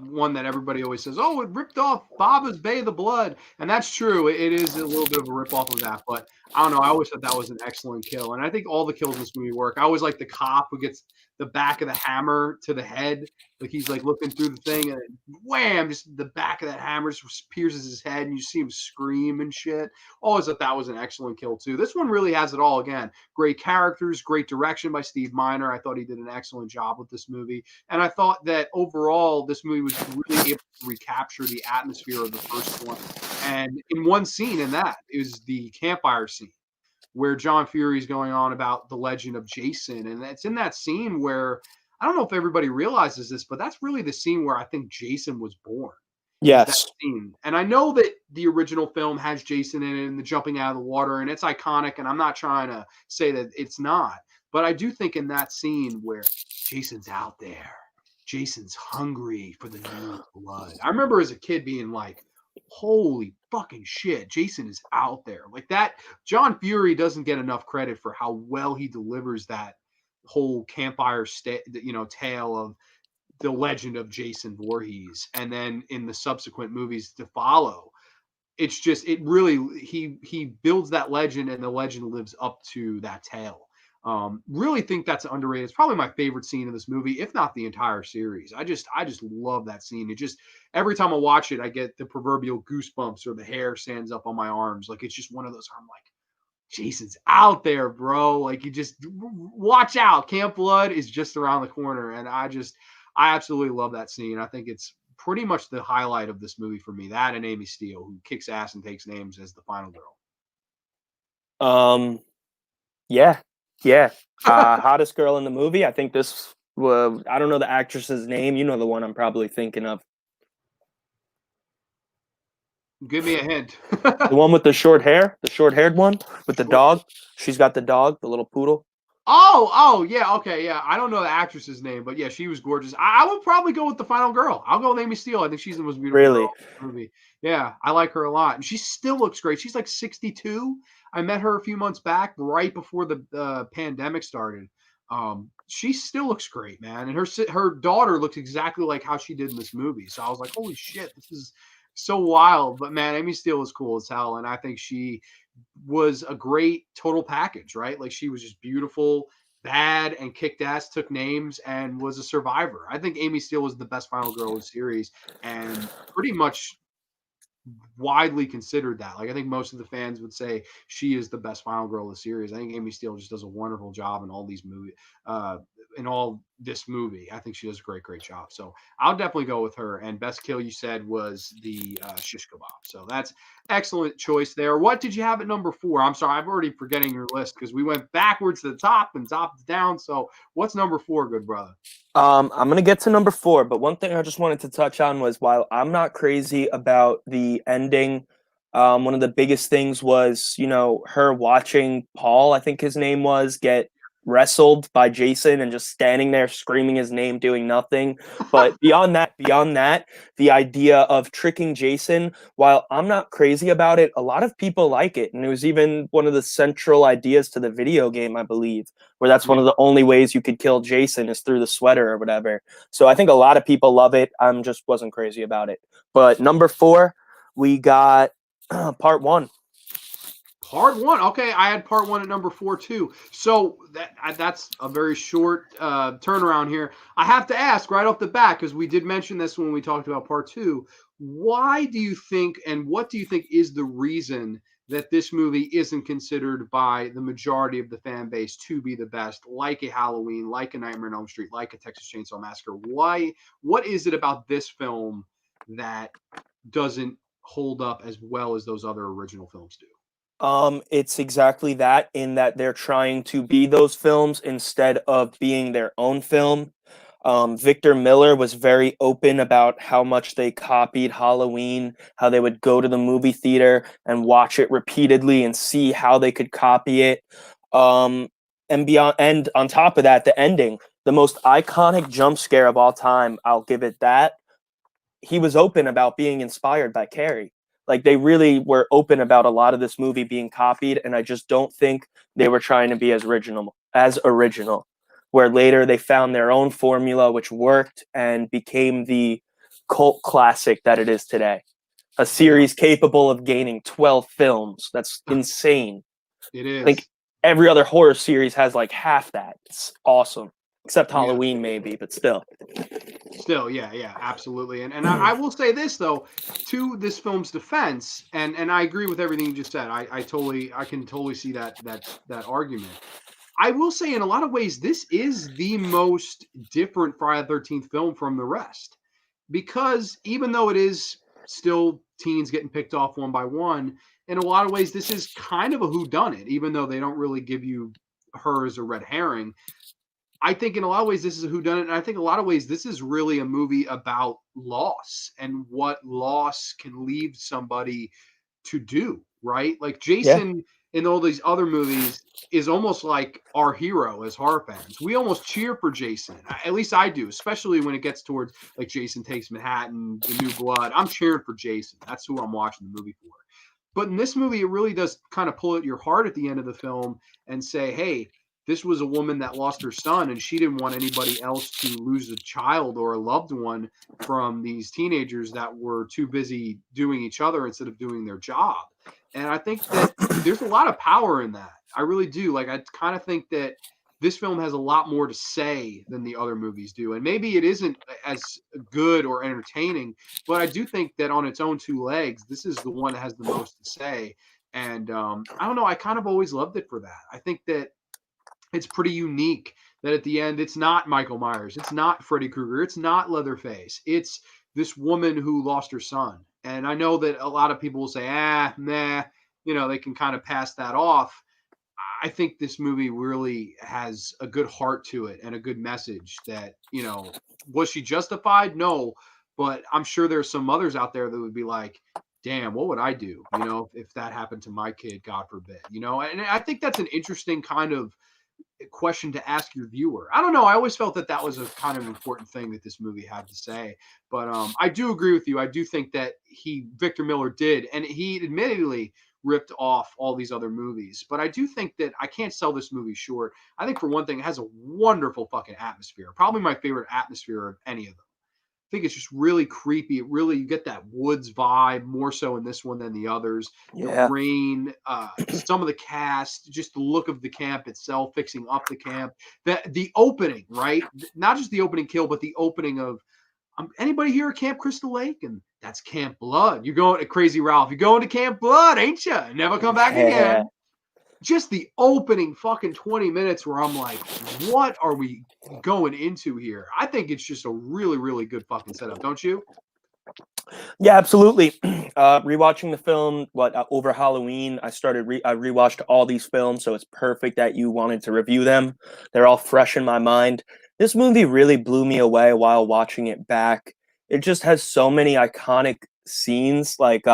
one that everybody always says, oh, it ripped off Baba's Bay of the Blood. And that's true. It is a little bit of a rip off of that. But I don't know. I always thought that was an excellent kill. And I think all the kills in this movie work. I always like the cop who gets the back of the hammer to the head. Like he's like looking through the thing and wham, just the back of that hammer just pierces his head and you see him scream and shit. Always thought that was an excellent kill, too. This one really has it all. Again, great characters, great direction by Steve Miner. I thought he did an excellent job with this movie. And I thought that overall, this movie was really able to recapture the atmosphere of the first one. And in one scene in that is the campfire scene where John Fury is going on about the legend of Jason. And it's in that scene where I don't know if everybody realizes this, but that's really the scene where I think Jason was born. Is that Yes. scene. And I know that the original film has Jason in it and the jumping out of the water, and it's iconic. And I'm not trying to say that it's not, but I do think in that scene where Jason's out there, Jason's hungry for the new blood. I remember as a kid being like, holy fucking shit, Jason is out there. Like that, John Fury doesn't get enough credit for how well he delivers that whole campfire tale of the legend of Jason Voorhees, and then in the subsequent movies to follow, it's just it really he builds that legend, and the legend lives up to that tale. Really think that's underrated. It's probably my favorite scene in this movie, if not the entire series. I just love that scene. It just every time I watch it, I get the proverbial goosebumps or the hair stands up on my arms. Like it's just one of those. I'm like, Jason's out there, bro. Like you just watch out. Camp Blood is just around the corner, and I absolutely love that scene. I think it's pretty much the highlight of this movie for me. That and Amy Steele, who kicks ass and takes names as the final girl. Yeah, yeah. Hottest girl in the movie. I think this. I don't know the actress's name. You know the one I'm probably thinking of. Give me a hint. The one with the short hair, the short-haired one with the dog. She's got the dog, the little poodle. Oh, yeah, okay, yeah. I don't know the actress's name, but yeah, she was gorgeous. I would probably go with the final girl. I'll go with Amy Steele. I think she's the most beautiful Really? girl in the movie. Yeah, I like her a lot, and she still looks great. She's like 62. I met her a few months back, right before the pandemic started. She still looks great, man, and her daughter looks exactly like how she did in this movie. So I was like, holy shit, this is so wild. But man, Amy Steele is cool as hell, and I think she was a great total package, right? Like she was just beautiful, bad, and kicked ass, took names, and was a survivor. I think Amy Steele was the best final girl in the series, and pretty much widely considered that. Like I think most of the fans would say she is the best final girl of the series. I think Amy Steele just does a wonderful job in all these movies, in all this movie. I think she does a great job. So I'll definitely go with her. And best kill you said was the shish kebab. So that's excellent choice there. What did you have at number 4? I'm sorry, I'm already forgetting your list because we went backwards to the top and top to down. So what's number 4, good brother? I'm gonna get to number 4, but one thing I just wanted to touch on was while I'm not crazy about the ending, one of the biggest things was, her watching Paul, I think his name was, get wrestled by Jason and just standing there screaming his name, doing nothing. But beyond that, the idea of tricking Jason, while I'm not crazy about it, a lot of people like it. And it was even one of the central ideas to the video game, I believe, where that's one of the only ways you could kill Jason is through the sweater or whatever. So I think a lot of people love it. I'm just wasn't crazy about it. But number 4, we got part 1. Part 1. Okay, I had part 1 at number 4 too. So that's a very short turnaround here. I have to ask right off the bat, because we did mention this when we talked about part 2. Why do you think, and what do you think is the reason that this movie isn't considered by the majority of the fan base to be the best, like a Halloween, like a Nightmare on Elm Street, like a Texas Chainsaw Massacre? Why? What is it about this film that doesn't hold up as well as those other original films do? It's exactly that, in that they're trying to be those films instead of being their own film. Victor Miller was very open about how much they copied Halloween, how they would go to the movie theater and watch it repeatedly and see how they could copy it. And on top of that, the ending, the most iconic jump scare of all time, I'll give it that. He was open about being inspired by Carrie. Like they really were open about a lot of this movie being copied, and I just don't think they were trying to be as original. where later they found their own formula, which worked and became the cult classic that it is today. A Yeah, series capable of gaining 12 films. That's insane. it I think is. every other horror series has like half that. It's awesome. Except Yeah. Halloween, maybe, but still. Still, yeah, yeah, absolutely. And I will say this though, to this film's defense, and I agree with everything you just said. I can totally see that argument. I will say in a lot of ways, this is the most different Friday the 13th film from the rest. Because even though it is still teens getting picked off one by one, in a lot of ways, this is kind of a whodunit, even though they don't really give you her as a red herring. I think in a lot of ways this is a whodunit, and I think in a lot of ways this is really a movie about loss and what loss can leave somebody to do, right? Like Yeah. Jason in all these other movies is almost like our hero as horror fans. We almost cheer for Jason. At least I do, especially when it gets towards like Jason Takes Manhattan, The New Blood. I'm cheering for Jason. That's who I'm watching the movie for. But in this movie, it really does kind of pull at your heart at the end of the film and say, hey, this was a woman that lost her son, and she didn't want anybody else to lose a child or a loved one from these teenagers that were too busy doing each other instead of doing their job. And I think that there's a lot of power in that. I really do. Like, I kind of think that this film has a lot more to say than the other movies do. And maybe it isn't as good or entertaining, but I do think that on its own two legs, this is the one that has the most to say. And I don't know. I kind of always loved it for that. I think that it's pretty unique that at the end it's not Michael Myers, it's not Freddy Krueger, it's not Leatherface. It's this woman who lost her son. And I know that a lot of people will say, nah, they can kind of pass that off. I think this movie really has a good heart to it and a good message that, was she justified? No, but I'm sure there's some mothers out there that would be like, damn, what would I do? If that happened to my kid, God forbid, and I think that's an interesting kind of question to ask your viewer. I don't know. I always felt that that was a kind of important thing that this movie had to say. But I do agree with you. I do think that Victor Miller did, and he admittedly ripped off all these other movies. But I do think that I can't sell this movie short. I think for one thing, it has a wonderful fucking atmosphere. Probably my favorite atmosphere of any of them. Think it's just really creepy. You get that woods vibe more so in this one than the others. The Yeah. rain, some of the cast, just the look of the camp itself, fixing up the camp. The opening, right? Not just the opening kill, but the opening of anybody here at Camp Crystal Lake? And that's Camp Blood. You're going to Crazy Ralph. You're going to Camp Blood, ain't you? Never come back Yeah. again. Just the opening fucking 20 minutes where I'm like, what are we going into here? I think it's just a really, really good fucking setup, don't you? Yeah, absolutely. Rewatching the film, over Halloween, I rewatched all these films, so it's perfect that you wanted to review them. They're all fresh in my mind. This movie really blew me away while watching it back. It just has so many iconic scenes, like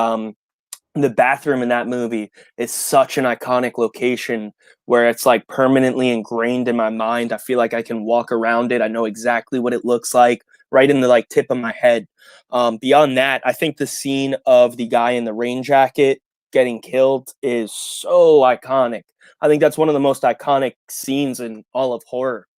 the bathroom in that movie is such an iconic location where it's like permanently ingrained in my mind. I feel like I can walk around it. I know exactly what it looks like right in the like tip of my head. Beyond that, I think the scene of the guy in the rain jacket getting killed is so iconic. I think that's one of the most iconic scenes in all of horror.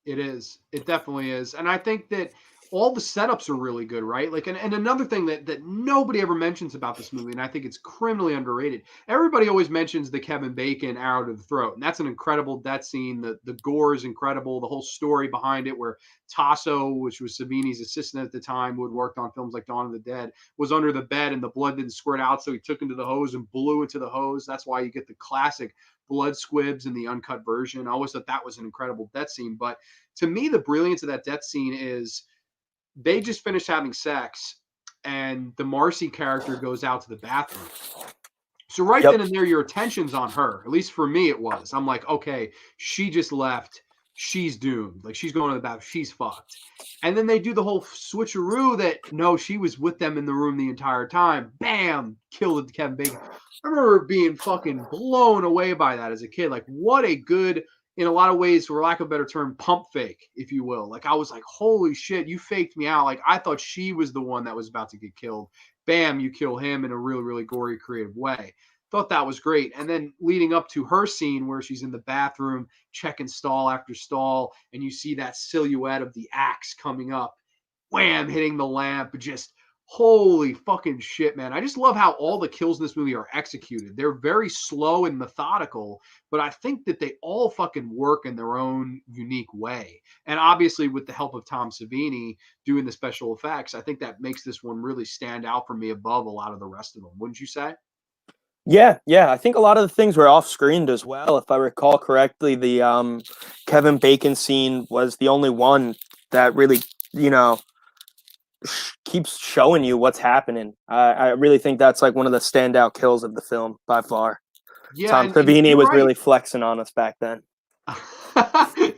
It is. It definitely is. And I think that all the setups are really good, right? Like, and another thing that nobody ever mentions about this movie, and I think it's criminally underrated. Everybody always mentions the Kevin Bacon arrow to the throat, and that's an incredible death scene. The gore is incredible. The whole story behind it, where Tasso, which was Savini's assistant at the time, who had worked on films like Dawn of the Dead, was under the bed and the blood didn't squirt out, so he took into the hose and blew into the hose. That's why you get the classic blood squibs in the uncut version. I always thought that was an incredible death scene, but to me, the brilliance of that death scene is they just finished having sex and the Marcy character goes out to the bathroom. So right Yep. then and there, your attention's on her. At least for me, it was. I'm like, okay, she just left. She's doomed. Like she's going to the bathroom. She's fucked. And then they do the whole switcheroo that no, she was with them in the room the entire time. Bam, killed Kevin Bacon. I remember being fucking blown away by that as a kid. Like, what a good, in a lot of ways, for lack of a better term, pump fake, if you will. Like, I was like, holy shit, you faked me out. Like, I thought she was the one that was about to get killed. Bam, you kill him in a really, really gory, creative way. Thought that was great. And then leading up to her scene where she's in the bathroom checking stall after stall, and you see that silhouette of the axe coming up, wham, hitting the lamp, just holy fucking shit, man. I just love how all the kills in this movie are executed. They're very slow and methodical, but I think that they all fucking work in their own unique way. And obviously, with the help of Tom Savini doing the special effects, I think that makes this one really stand out for me above a lot of the rest of them. Wouldn't you say? Yeah, yeah. I think a lot of the things were off screened as well. If I recall correctly, the Kevin Bacon scene was the only one that really, you know, keeps showing you what's happening. I really think that's like one of the standout kills of the film by far. Yeah, Tom and Savini you're was right. really flexing on us back then.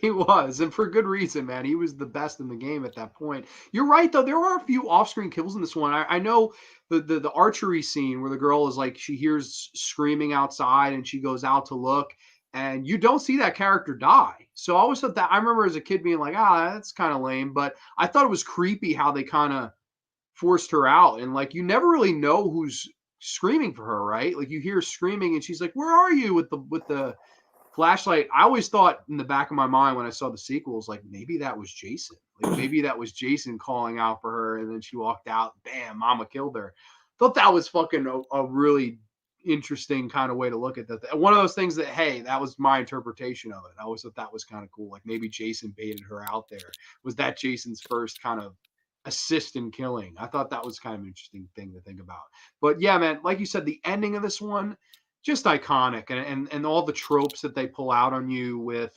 He was, and for good reason, man. He was the best in the game at that point. You're right, though. There are a few off-screen kills in this one. I know the archery scene where the girl is like she hears screaming outside and she goes out to look, and you don't see that character die. So I always thought that I remember as a kid being like, ah, that's kind of lame, but I thought it was creepy how they kind of forced her out, and like you never really know who's screaming for her, right? Like you hear screaming, and she's like, "Where are you?" with the flashlight. I always thought in the back of my mind when I saw the sequels, like maybe that was Jason. Like maybe that was Jason calling out for her, and then she walked out. Bam, Mama killed her. Thought that was fucking a really interesting kind of way to look at that. One of those things that, hey, that was my interpretation of it. I always thought that was kind of cool. Like maybe Jason baited her out there. Was that Jason's first kind of assist in killing? I thought that was kind of an interesting thing to think about. But yeah, man, like you said, the ending of this one, just iconic, and all the tropes that they pull out on you with,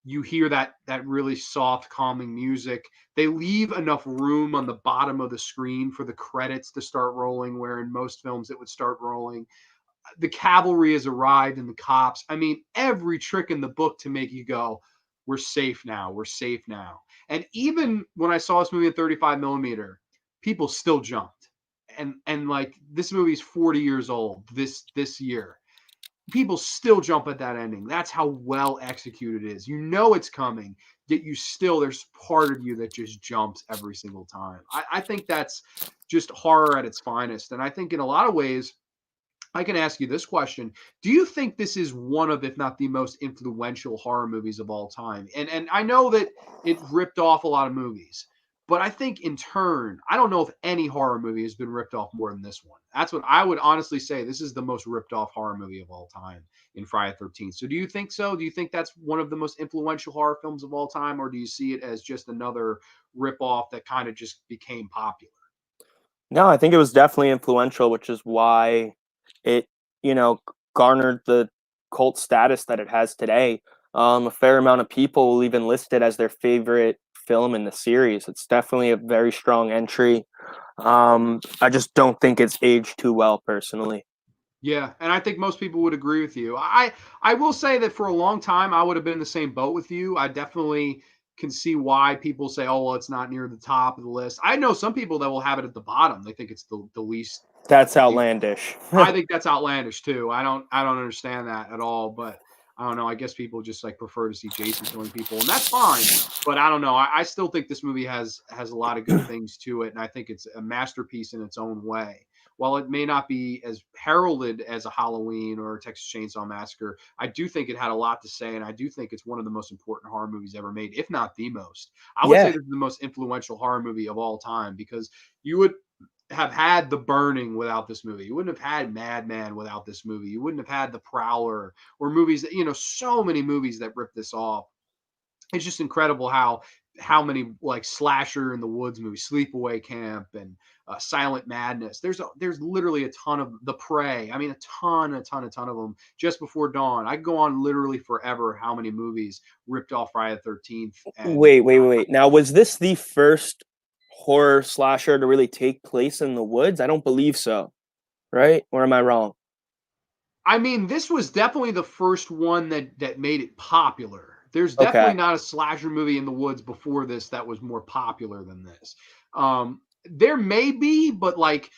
you hear that really soft calming music. They leave enough room on the bottom of the screen for the credits to start rolling, where in most films it would start rolling. The cavalry has arrived and the cops. I mean, every trick in the book to make you go, we're safe now, we're safe now. And even when I saw this movie in 35 millimeter, people still jumped. And like this movie's 40 years old this year, people still jump at that ending. That's how well executed it is. You know it's coming, yet you still, there's part of you that just jumps every single time. I think that's just horror at its finest. And I think in a lot of ways, I can ask you this question. Do you think this is one of, if not the most influential horror movies of all time? And I know that it ripped off a lot of movies, but I think in turn, I don't know if any horror movie has been ripped off more than this one. That's what I would honestly say. This is the most ripped off horror movie of all time in Friday the 13th. So do you think so? Do you think that's one of the most influential horror films of all time, or do you see it as just another rip off that kind of just became popular? No, I think it was definitely influential, which is why it, you know, garnered the cult status that it has today. A fair amount of people will even list it as their favorite film in the series. It's definitely a very strong entry. I just don't think it's aged too well, personally. Yeah, and I think most people would agree with you. I will say that for a long time I would have been in the same boat with you. I definitely can see why people say, "Oh, well, it's not near the top of the list." I know some people that will have it at the bottom. They think it's the least. That's outlandish. I think that's outlandish too. I don't understand that at all. But I don't know. I guess people just like prefer to see Jason killing people, and that's fine. But I don't know. I still think this movie has a lot of good things to it, and I think it's a masterpiece in its own way. While it may not be as heralded as a Halloween or a Texas Chainsaw Massacre, I do think it had a lot to say, and I do think it's one of the most important horror movies ever made, if not the most. I would say Yeah, this is the most influential horror movie of all time because you would have had The Burning without this movie. You wouldn't have had Madman without this movie. You wouldn't have had The Prowler or movies that, so many movies that rip this off. It's just incredible how many like Slasher in the Woods movies, Sleepaway Camp, and Silent Madness. There's literally a ton of The Prey. I mean, a ton of them. Just Before Dawn. I could go on literally forever. How many movies ripped off Friday the 13th? And wait. Now, was this the first horror slasher to really take place in the woods? I don't believe so. Right? Or am I wrong? I mean, this was definitely the first one that made it popular. There's definitely Okay. not a slasher movie in the woods before this that was more popular than this. There may be, but like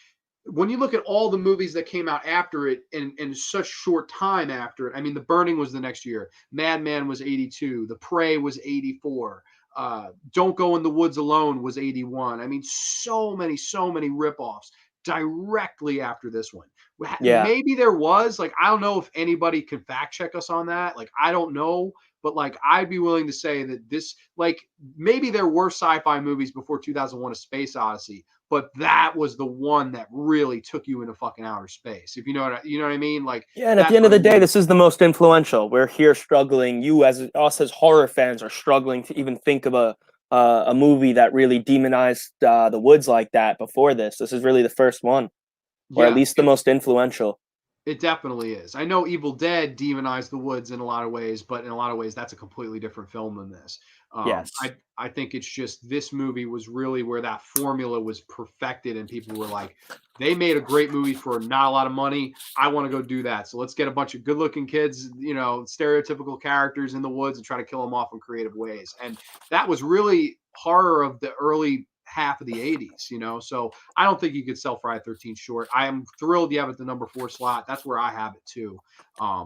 when you look at all the movies that came out after it in such short time after it, I mean, The Burning was the next year. Madman was 82. The Prey was 84. Don't Go in the Woods Alone was 81. I mean, so many ripoffs. directly after this one. Yeah. Maybe there was, like, I don't know if anybody can fact check us on that. Like, I don't know, but like, I'd be willing to say that this, like, maybe there were sci-fi movies before 2001: A Space Odyssey, but that was the one that really took you into fucking outer space. If you know what I mean? Like, Yeah, and at the that's end what of I the day, mean. this is the most influential. We're here struggling. You, as us, as horror fans, are struggling to even think of a movie that really demonized the woods like that before this. This is really the first one, or at Yeah, least the most influential. it definitely is. I know Evil Dead demonized the woods in a lot of ways, but in a lot of ways, that's a completely different film than this. Yes. I think it's just this movie was really where that formula was perfected, and people were like, they made a great movie for not a lot of money. I want to go do that. So let's get a bunch of good-looking kids, stereotypical characters in the woods, and try to kill them off in creative ways. And that was really horror of the early half of the 80s, So I don't think you could sell Friday 13 short. I am thrilled you have it the number 4 slot. That's where I have it too.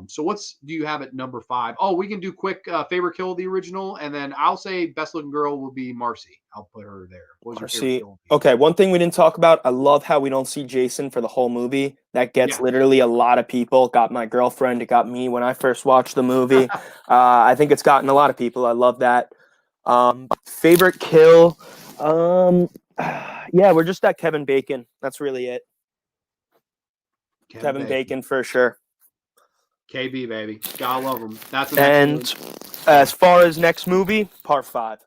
So do you have it number 5? Oh, we can do quick favorite kill of the original, and then I'll say best looking girl will be Marcy. I'll put her there. What was your favorite Marcy. kill? Okay, one thing we didn't talk about. I love how we don't see Jason for the whole movie. That gets Yeah. literally a lot of people. It got my girlfriend. It got me when I first watched the movie. I think it's gotten a lot of people. I love that. Favorite kill. Yeah, we're just at Kevin Bacon. That's really it. Kevin Bacon for sure. KB, baby. Gotta love him. That's an And as far as next movie, part 5.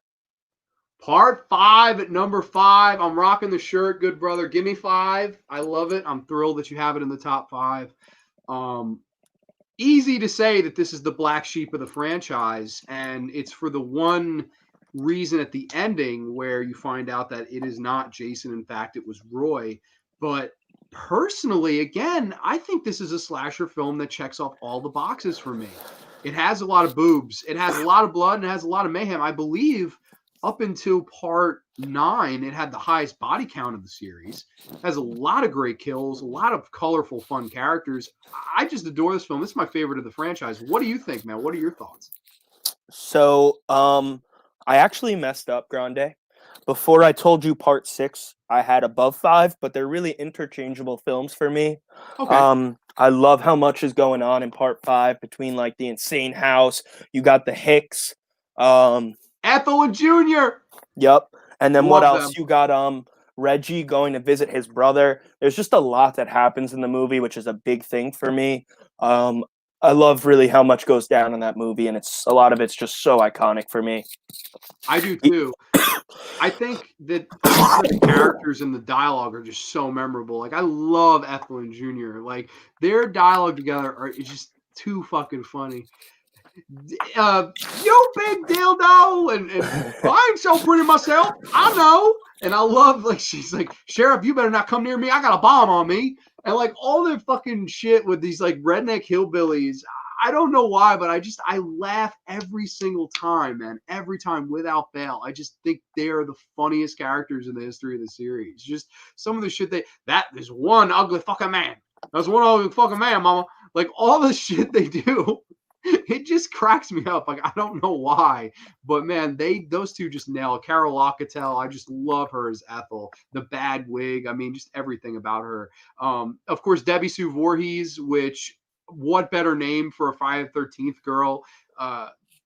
Part 5 at number 5. I'm rocking the shirt. Good brother. Give me 5. I love it. I'm thrilled that you have it in the top 5. Easy to say that this is the black sheep of the franchise, and it's for the one reason at the ending where you find out that it is not Jason. In fact, it was Roy. But personally, again, I think this is a slasher film that checks off all the boxes for me. It has a lot of boobs. It has a lot of blood, and it has a lot of mayhem. I believe up until part 9, it had the highest body count of the series. It has a lot of great kills, a lot of colorful, fun characters. I just adore this film. This is my favorite of the franchise. What do you think, man? What are your thoughts? So, I actually messed up, Grande. Before I told you part 6, I had above 5, but they're really interchangeable films for me. Okay. I love how much is going on in part 5 between like the insane house. You got the Hicks. Ethel and Junior. Yep. And then what Love else? them. You got Reggie going to visit his brother. There's just a lot that happens in the movie, which is a big thing for me. I love really how much goes down in that movie, and a lot of it's just so iconic for me. I do too. I think that a lot of the characters and the dialogue are just so memorable. Like, I love Ethel and Junior. Like, their dialogue together is just too fucking funny. You big dildo, and I ain't so pretty myself. I know. And I love, like, she's like, Sheriff, you better not come near me. I got a bomb on me. And like all their fucking shit with these like redneck hillbillies. I don't know why, but I laugh every single time, man. Every time without fail. I just think they're the funniest characters in the history of the series. Just some of the shit that is one ugly fucking man. That's one ugly fucking man, mama. Like all the shit they do. It just cracks me up. Like, I don't know why, but man, those two just nail it. Carol Locatell, I just love her as Ethel. The bad wig, I mean, just everything about her. Of course, Debbie Sue Voorhees, which what better name for a Friday the 13th girl?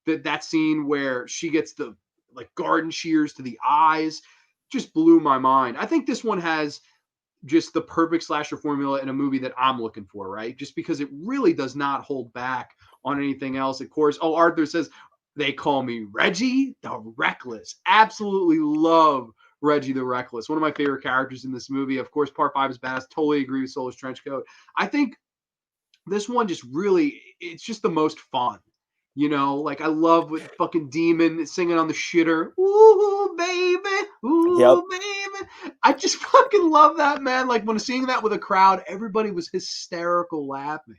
That scene where she gets the like garden shears to the eyes just blew my mind. I think this one has just the perfect slasher formula in a movie that I'm looking for, right? Just because it really does not hold back on anything else. Of course, Arthur says, they call me Reggie the Reckless. Absolutely love Reggie the Reckless. One of my favorite characters in this movie. Of course, part 5 is badass. Totally agree with Soulless Trenchcoat. I think this one just really, it's just the most fun. Like I love with fucking Demon singing on the shitter. Ooh, baby. Yep. Ooh, baby. I just fucking love that, man. Like when seeing that with a crowd, everybody was hysterical laughing.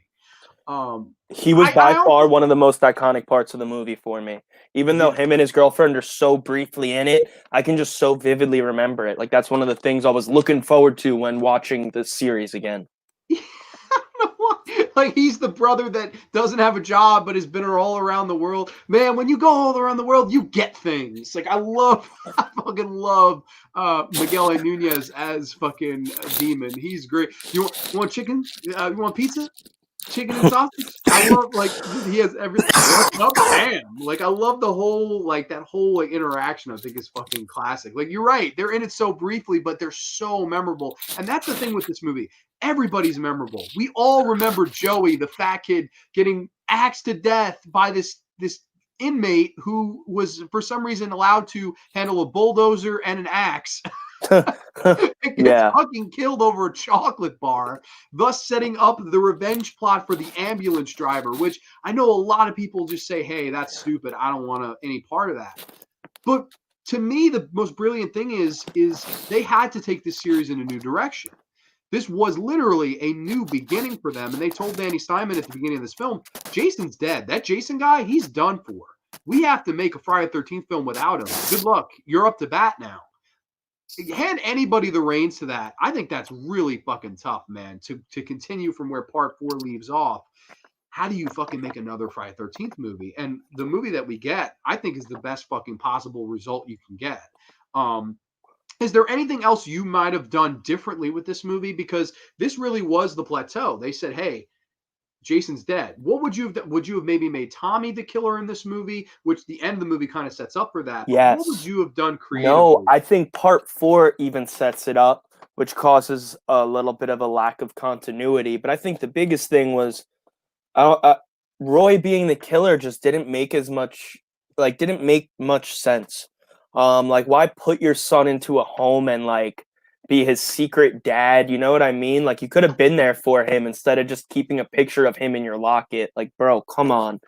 He was by far one of the most iconic parts of the movie for me. Even though him and his girlfriend are so briefly in it, I can just so vividly remember it. Like that's one of the things I was looking forward to when watching the series again. Like he's the brother that doesn't have a job but has been all around the world. Man, when you go all around the world, you get things. Like I fucking love Miguel A. Nunez as fucking Demon. He's great. You want chicken? You want pizza? Chicken and sausage. I love like he has everything. What's up, Pam? Like I love the whole like that whole like interaction. I think is fucking classic. Like you're right, they're in it so briefly, but they're so memorable. And that's the thing with this movie. Everybody's memorable. We all remember Joey, the fat kid, getting axed to death by this inmate who was for some reason allowed to handle a bulldozer and an axe. It gets fucking killed over a chocolate bar, thus setting up the revenge plot for the ambulance driver, which I know a lot of people just say, hey, that's stupid. I don't want any part of that. But to me, the most brilliant thing is they had to take this series in a new direction. This was literally a new beginning for them. And they told Danny Steinman at the beginning of this film, Jason's dead. That Jason guy, he's done for. We have to make a Friday the 13th film without him. Good luck. You're up to bat now. Hand anybody the reins to that. I think that's really fucking tough, man, to continue from where part 4 leaves off. How do you fucking make another Friday 13th movie? And the movie that we get, I think, is the best fucking possible result you can get. Is there anything else you might have done differently with this movie? Because this really was the plateau. They said, hey, Jason's dead. What would you have done? Would you have maybe made Tommy the killer in this movie, which the end of the movie kind of sets up for that? Yes. What would you have done creatively? No, I think part 4 even sets it up, which causes a little bit of a lack of continuity. But I think the biggest thing was Roy being the killer just didn't make much sense. Like, why put your son into a home and like be his secret dad? You know what I mean? Like, you could have been there for him instead of just keeping a picture of him in your locket. Like, bro, come on.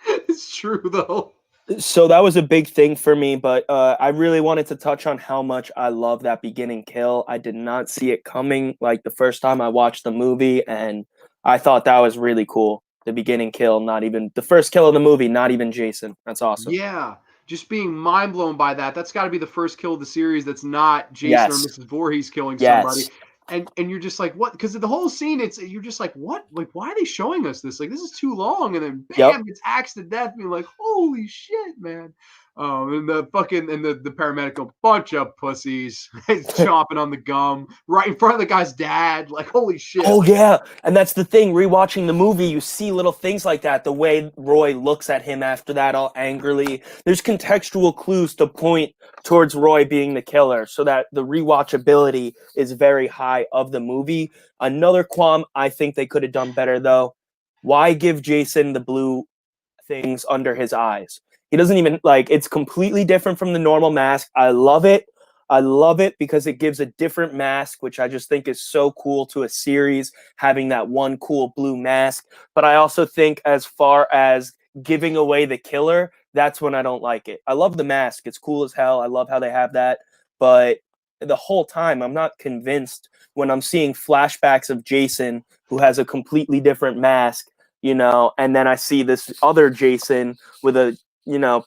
It's true though. So that was a big thing for me, but I really wanted to touch on how much I love that beginning kill. I did not see it coming like the first time I watched the movie, and I thought that was really cool. The beginning kill, not even the first kill of the movie, not even Jason. That's awesome. Yeah. Just being mind blown by that. That's got to be the first kill of the series that's not Jason or Mrs. Voorhees killing somebody. And you're just like, what? Because the whole scene, you're just like, what? Like, why are they showing us this? Like, this is too long. And then bam, it's axed to death. And you're like, holy shit, man. And the paramedic go, bunch of pussies, chomping on the gum right in front of the guy's dad. Like, holy shit. Oh yeah, and that's the thing. Rewatching the movie, you see little things like that. The way Roy looks at him after that, all angrily. There's contextual clues to point towards Roy being the killer, so that the rewatchability is very high of the movie. Another qualm I think they could have done better though. Why give Jason the blue things under his eyes? He doesn't even it's completely different from the normal mask. I love it. I love it because it gives a different mask, which I just think is so cool to a series, having that one cool blue mask. But I also think as far as giving away the killer, that's when I don't like it. I love the mask. It's cool as hell. I love how they have that. But the whole time, I'm not convinced when I'm seeing flashbacks of Jason, who has a completely different mask, and then I see this other Jason with a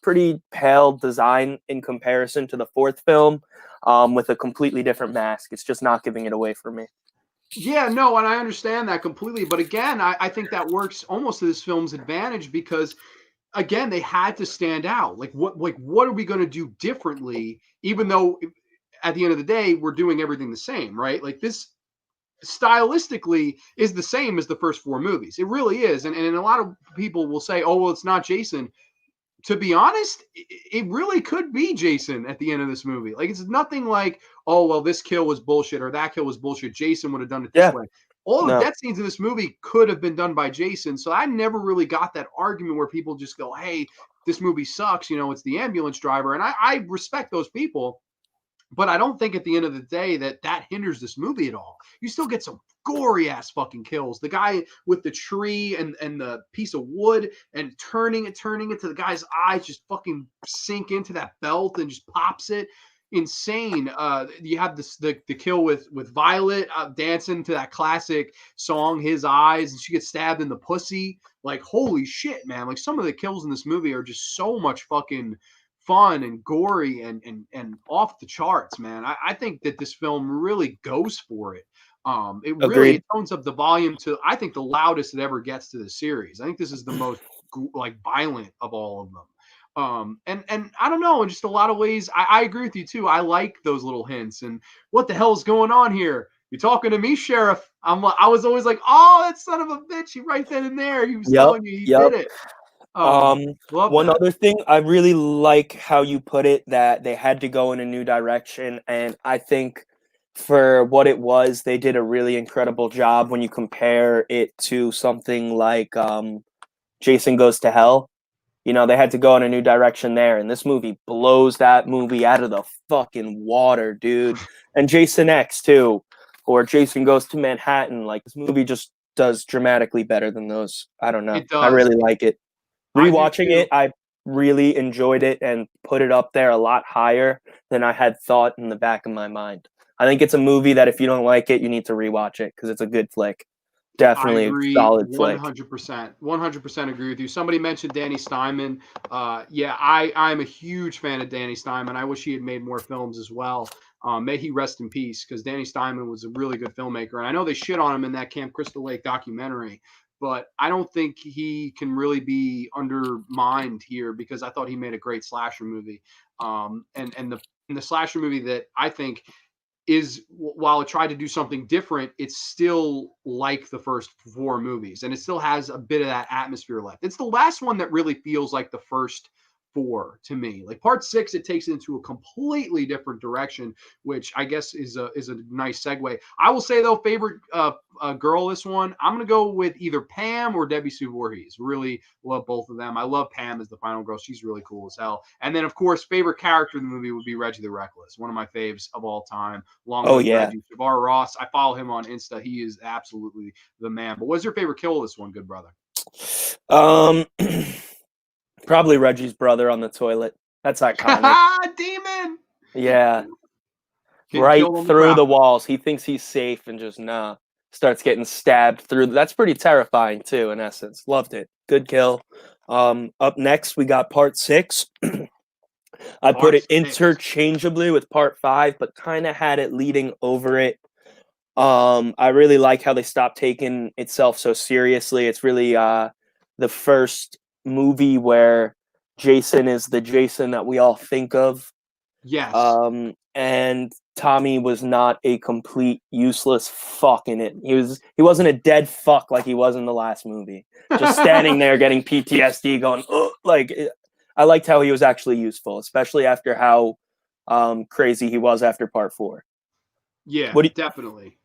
pretty pale design in comparison to the fourth film, with a completely different mask. It's just not giving it away for me. Yeah, no, and I understand that completely. But again, I think that works almost to this film's advantage because, again, they had to stand out. Like, what are we going to do differently? Even though, at the end of the day, we're doing everything the same, right? Like this stylistically is the same as the first 4 movies. It really is. And a lot of people will say, oh, well, it's not Jason. To be honest, it really could be Jason at the end of this movie. Like, it's nothing like, oh, well, this kill was bullshit or that kill was bullshit. Jason would have done it this way. All the death scenes in this movie could have been done by Jason. So I never really got that argument where people just go, hey, this movie sucks. It's the ambulance driver. And I respect those people. But I don't think at the end of the day that hinders this movie at all. You still get some gory ass fucking kills. The guy with the tree and the piece of wood and turning it to the guy's eyes just fucking sink into that belt and just pops it. Insane. You have the kill with Violet dancing to that classic song "His Eyes" and she gets stabbed in the pussy. Like, holy shit, man! Like, some of the kills in this movie are just so much fucking fun and gory and off the charts, man. I think that this film really goes for it. It really Agreed. it tones up the volume to, I think, the loudest it ever gets to the series. I think this is the most like violent of all of them. And I don't know, in just a lot of ways, I agree with you too. I like those little hints and what the hell's going on here? You talking to me, Sheriff? I was always like, oh, that son of a bitch. He right then and there. He was Yep. telling you he Yep. did it. Love One that. other thing, I really like how you put it that they had to go in a new direction, and I think for what it was, they did a really incredible job when you compare it to something like Jason Goes to Hell. You know, they had to go in a new direction there, and this movie blows that movie out of the fucking water, dude. And Jason X too, or Jason Goes to Manhattan. Like this movie just does dramatically better than those. I don't know. It I does. really like it. I do Rewatching too. it, I really enjoyed it and put it up there a lot higher than I had thought in the back of my mind. I think it's a movie that if you don't like it, you need to rewatch it because it's a good flick. I Definitely a agree solid flick. 100%. 100% agree with you. Somebody mentioned Danny Steinman. Yeah, I'm a huge fan of Danny Steinman. I wish he had made more films as well. May he rest in peace, because Danny Steinman was a really good filmmaker. And I know they shit on him in that Camp Crystal Lake documentary, but I don't think he can really be undermined here because I thought he made a great slasher movie. And the slasher movie that I think is, while it tried to do something different, it's still like the first four movies, and it still has a bit of that atmosphere left. It's the last one that really feels like the first four to me. Like part six, it takes it into a completely different direction, which I guess is a nice segue. I will say though, favorite girl, this one, I'm gonna go with either Pam or Debbie Sue Voorhees. Really love both of them. I love Pam as the final girl. She's really cool as hell. And then of course, favorite character in the movie would be Reggie the Reckless, one of my faves of all time. Long Oh live yeah. Reggie. Shavar Ross, I follow him on Insta. He is absolutely the man. But what's your favorite kill of this one, good brother? Um Probably Reggie's brother on the toilet. That's iconic. Demon. Yeah. Getting Right killed on the through the ground. walls. He thinks he's safe and just nah. Starts getting stabbed through. That's pretty terrifying too, in essence. Loved it. Good kill. Up next we got part 6. I put Part it six. interchangeably with part 5, but kind of had it leading over it. I really like how they stopped taking itself so seriously. It's really the first movie where Jason is the Jason that we all think of. Yes. And Tommy was not a complete useless fuck in it. He wasn't a dead fuck like he was in the last movie. Just standing there getting PTSD, going I liked how he was actually useful, especially after how crazy he was after part 4. Yeah, What do definitely.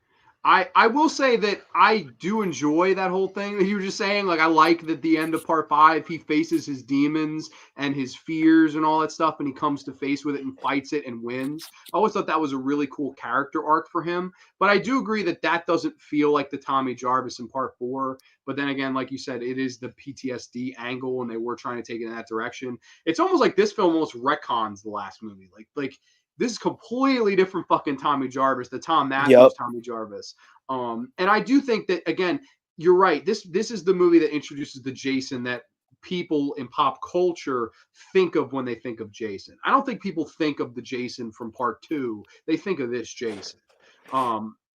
I will say that I do enjoy that whole thing that you were just saying. Like, I like that the end of part 5, he faces his demons and his fears and all that stuff, and he comes to face with it and fights it and wins. I always thought that was a really cool character arc for him. But I do agree that that doesn't feel like the Tommy Jarvis in part 4. But then again, like you said, it is the PTSD angle, and they were trying to take it in that direction. It's almost like this film almost retcons the last movie. Like this is completely different fucking Tommy Jarvis, the Tom Yep. Matthews Tommy Jarvis. And I do think that, again, you're right. This is the movie that introduces the Jason that people in pop culture think of when they think of Jason. I don't think people think of the Jason from part 2. They think of this Jason.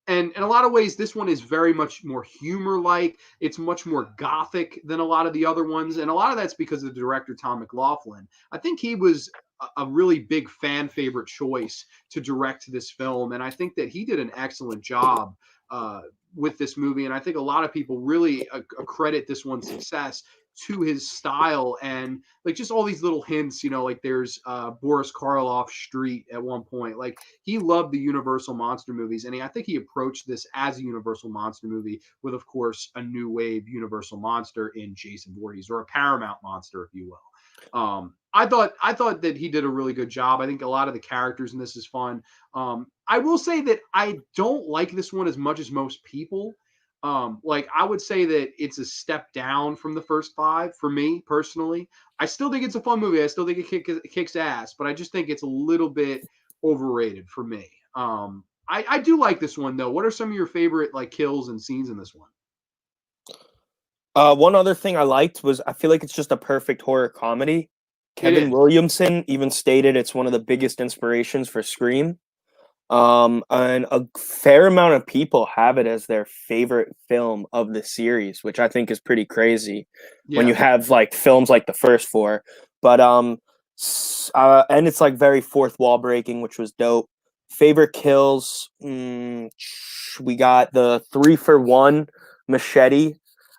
And in a lot of ways, this one is very much more humor like. It's much more gothic than a lot of the other ones. And a lot of that's because of the director, Tom McLaughlin. I think he was a really big fan favorite choice to direct this film. And I think that he did an excellent job with this movie. And I think a lot of people really accredit this one's success to his style and like just all these little hints, like there's Boris Karloff Street at one point. Like he loved the Universal monster movies, and I think he approached this as a Universal monster movie with, of course, a new wave Universal monster in Jason Voorhees, or a Paramount monster, if you will. I thought that he did a really good job. I think a lot of the characters in this is fun. I will say that I don't like this one as much as most people. Like I would say that it's a step down from the first 5 for me personally. I still think it's a fun movie. I still think it kicks ass, but I just think it's a little bit overrated for me. I do like this one though. What are some of your favorite like kills and scenes in this one? One other thing I liked was I feel like it's just a perfect horror comedy. It Kevin is. Williamson even stated it's one of the biggest inspirations for Scream. And a fair amount of people have it as their favorite film of the series, which I think is pretty crazy when you Yeah. have like films like the first four. But and it's like very fourth wall breaking, which was dope. Favorite kills, we got the 3-for-1 machete.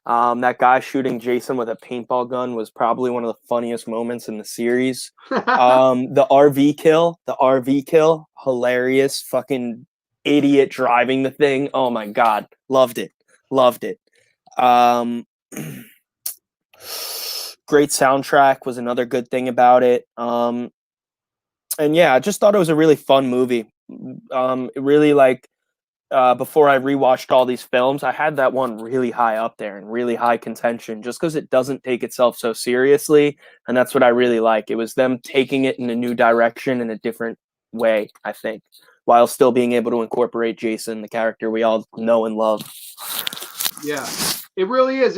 That guy shooting Jason with a paintball gun was probably one of the funniest moments in the series. The RV kill, hilarious. Fucking idiot driving the thing. Oh my god, loved it, loved it. Um, great soundtrack was another good thing about it. And yeah, I just thought it was a really fun movie. It really like before I rewatched all these films, I had that one really high up there and really high contention just because it doesn't take itself so seriously. And that's what I really like. It was them taking it in a new direction in a different way, I think, while still being able to incorporate Jason, the character we all know and love. Yeah, it really is.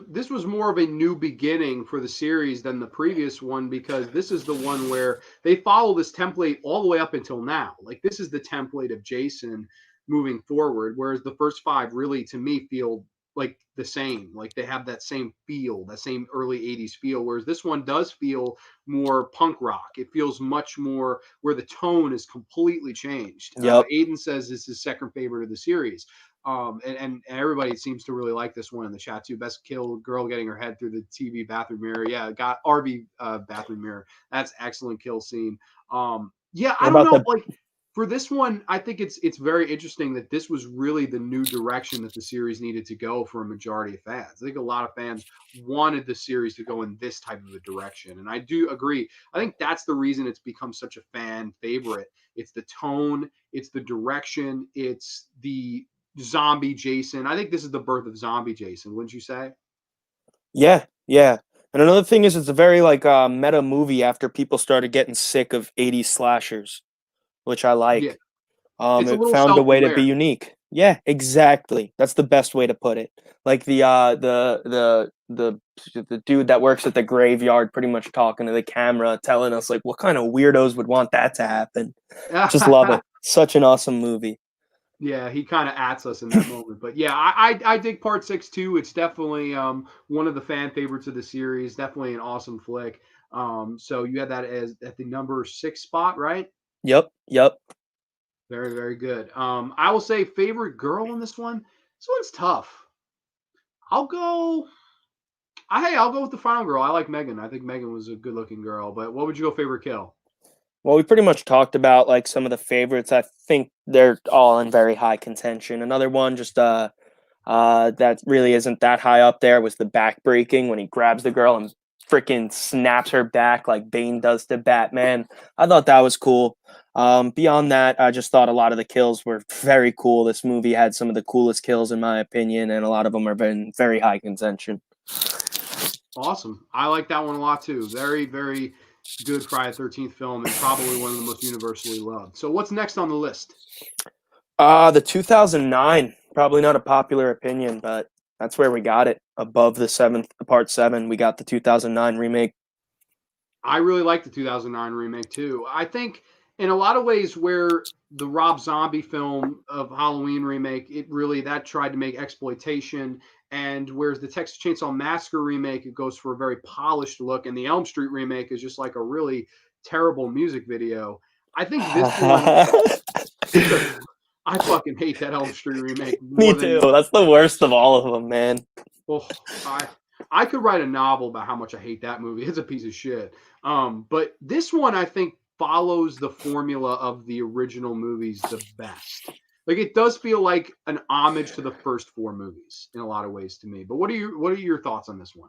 This was more of a new beginning for the series than the previous one because this is the one where they follow this template all the way up until now. Like this is the template of Jason moving forward, whereas the first five really, to me, feel like the same. Like they have that same feel, that same early '80s feel. Whereas this one does feel more punk rock. It feels much more where the tone is completely changed. Yep. Aiden says this is his second favorite of the series. And everybody seems to really like this one in the chat too. Best kill, girl getting her head through the TV bathroom mirror. Yeah, got RV bathroom mirror. That's excellent kill scene. Yeah, What I don't about know. the Like for this one, I think it's very interesting that this was really the new direction that the series needed to go for a majority of fans. I think a lot of fans wanted the series to go in this type of a direction, and I do agree. I think that's the reason it's become such a fan favorite. It's the tone, it's the direction, it's the zombie Jason. I think this is the birth of zombie Jason, wouldn't you say? Yeah, yeah. And another thing is it's a very like meta movie after people started getting sick of 80s slashers, which I Yeah. like. It's a It little found a way to be self-aware. unique. Yeah, exactly. That's the best way to put it. Like the dude that works at the graveyard pretty much talking to the camera, telling us like what kind of weirdos would want that to happen. Just love it. Such an awesome movie. Yeah, he kind of ats us in that moment. But yeah, I dig part six too. It's definitely one of the fan favorites of the series. Definitely an awesome flick. So you had that as at the number six spot, right? Yep, yep. Very, very good. I will say favorite girl in this one. This one's tough. I'll go. I'll go with the final girl. I like Megan. I think Megan was a good looking girl. But what would you go favorite kill? Well, we pretty much talked about like some of the favorites. I think they're all in very high contention. Another one just that really isn't that high up there was the back breaking when he grabs the girl and freaking snaps her back like Bane does to Batman. I thought that was cool. Beyond that, I just thought a lot of the kills were very cool. This movie had some of the coolest kills in my opinion, and a lot of them are in very high contention. Awesome. I like that one a lot too. Very, very good Friday the 13th film and probably one of the most universally loved. So what's next on the list? The 2009, probably not a popular opinion, but that's where we got it. Above the seventh, part seven, we got the 2009 remake. I really like the 2009 remake too. I think in a lot of ways where the Rob Zombie film of Halloween remake, it really that tried to make exploitation, and whereas the Texas Chainsaw Massacre remake, it goes for a very polished look, and the Elm Street remake is just like a really terrible music video. I think this one, I fucking hate that Elm Street remake Me more too. than That's the worst of all of them, man. oh, I could write a novel about how much I hate that movie. It's a piece of shit. But this one I think follows the formula of the original movies the best. Like it does feel like an homage to the first four movies in a lot of ways to me. But what are your thoughts on this one?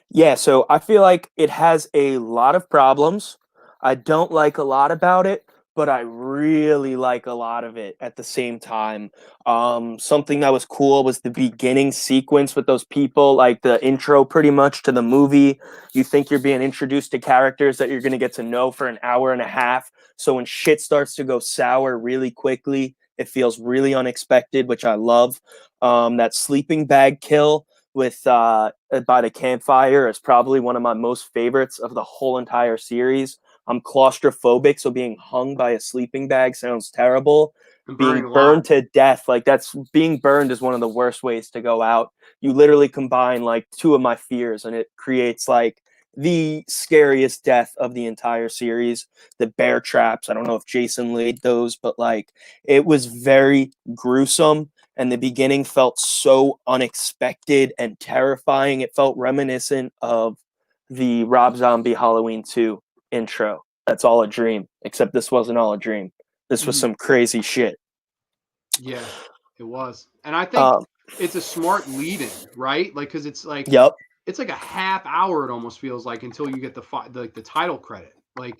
Yeah, so I feel like it has a lot of problems. I don't like a lot about it, but I really like a lot of it at the same time. Something that was cool was the beginning sequence with those people, like the intro pretty much to the movie. You think you're being introduced to characters that you're going to get to know for an hour and a half. So when shit starts to go sour really quickly, it feels really unexpected, which I love. That sleeping bag kill with by the campfire is probably one of my most favorites of the whole entire series. I'm claustrophobic, so being hung by a sleeping bag sounds terrible. And burning Being alive. burned to death, like that's being burned is one of the worst ways to go out. You literally combine like two of my fears, and it creates like the scariest death of the entire series. The bear traps. I don't know if Jason laid those, but like it was very gruesome, and the beginning felt so unexpected and terrifying. It felt reminiscent of the Rob Zombie Halloween 2 intro. That's all a dream, except this wasn't all a dream. This was some crazy shit. Yeah, it was. And I think Um, it's a smart lead-in, right? Like, because yep. it's like a half hour. It almost feels like until you get the title credit. Like,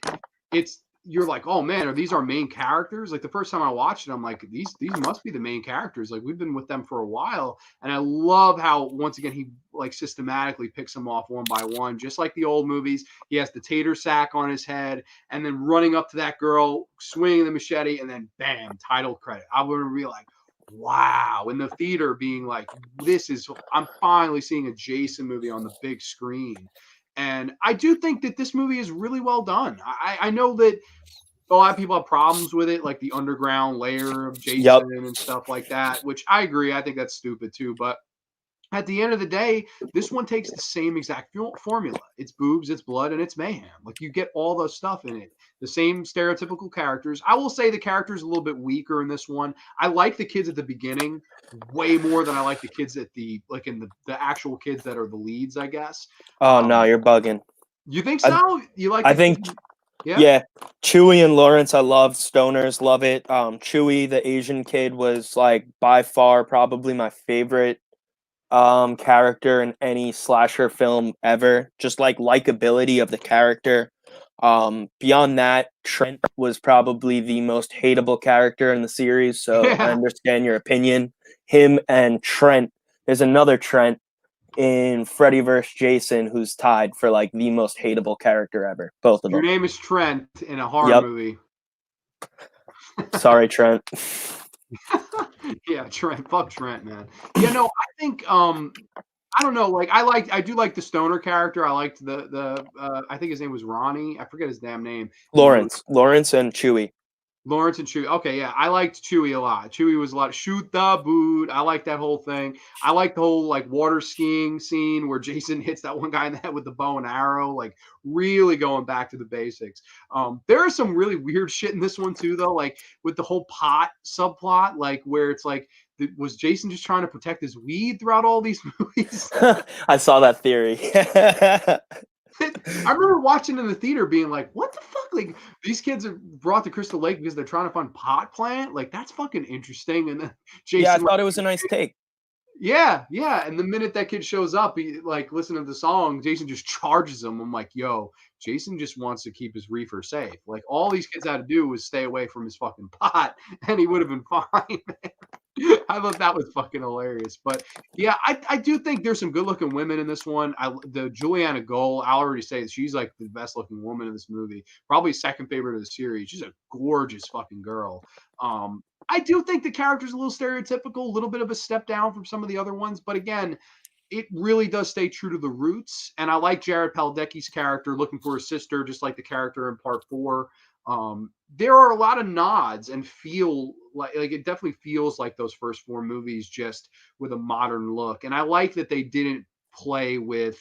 you're like, oh man, are these our main characters? Like the first time I watched it, I'm like, these must be the main characters. Like we've been with them for a while, and I love how once again he like systematically picks them off one by one, just like the old movies. He has the tater sack on his head, and then running up to that girl, swinging the machete, and then bam, title credit. I would be like, wow, in the theater being like, I'm finally seeing a Jason movie on the big screen. And I do think that this movie is really well done. I know that a lot of people have problems with it, like the underground layer of Yep. Jason and stuff like that, which I agree. I think that's stupid too. But at the end of the day, this one takes the same exact formula. It's boobs, it's blood, and it's mayhem. Like you get all the stuff in it. The same stereotypical characters. I will say the character's a little bit weaker in this one. I like the kids at the beginning way more than I like the kids at the actual kids that are the leads, I guess. Oh no, you're bugging. You think so? You like I the think kids? yeah. Chewie and Lawrence, I love. Stoners, love it. Chewie, the Asian kid, was like by far probably my favorite character in any slasher film ever. Just like likability of the character. Beyond that, Trent was probably the most hateable character in the series, so I Yeah. understand your opinion. Him and Trent, there's another Trent in Freddy vs. Jason who's tied for like the most hateable character ever. Both of Your them. name is Trent in a horror Yep. movie. Sorry, Trent. Yeah, Trent. Fuck Trent, man. Yeah, no, I think I don't know. Like I do like the stoner character. I liked the I think his name was Ronnie. I forget his damn name. Lawrence and Chewie. Lawrence and Chewie. Okay, yeah, I liked Chewie a lot. Chewie was a lot. Shoot the boot. I like that whole thing. I like the whole like water skiing scene where Jason hits that one guy in the head with the bow and arrow. Like really going back to the basics. There is some really weird shit in this one too, though. Like with the whole pot subplot, like where it's like, was Jason just trying to protect his weed throughout all these movies? I saw that theory. I remember watching in the theater being like, what the fuck? Like, these kids are brought to Crystal Lake because they're trying to find pot plant? Like, that's fucking interesting. And then Yeah, I Jason, thought it was a nice take. yeah, yeah. And the minute that kid shows up, he like listen to the song, Jason just charges him. I'm like, yo, Jason just wants to keep his reefer safe. Like, all these kids had to do was stay away from his fucking pot, and he would have been fine. I thought that was fucking hilarious. But yeah, I do think there's some good looking women in this one. The Juliana Gohl, I'll already say that she's like the best looking woman in this movie. Probably second favorite of the series. She's a gorgeous fucking girl. I do think the character's a little stereotypical, a little bit of a step down from some of the other ones. But again, it really does stay true to the roots. And I like Jared Paladecki's character looking for his sister, just like the character in part 4. There are a lot of nods and feel like it definitely feels like those first 4 movies, just with a modern look. And I like that they didn't play with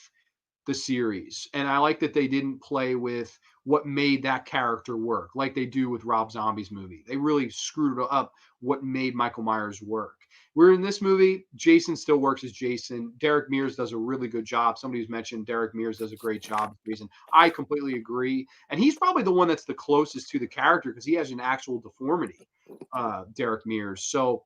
the series, and I like that they didn't play with what made that character work like they do with Rob Zombie's movie. They really screwed up what made Michael Myers work. Where in this movie, Jason still works as Jason. Derek Mears does a really good job. Somebody who's mentioned Derek Mears does a great job as Jason. I completely agree. And he's probably the one that's the closest to the character because he has an actual deformity, Derek Mears. So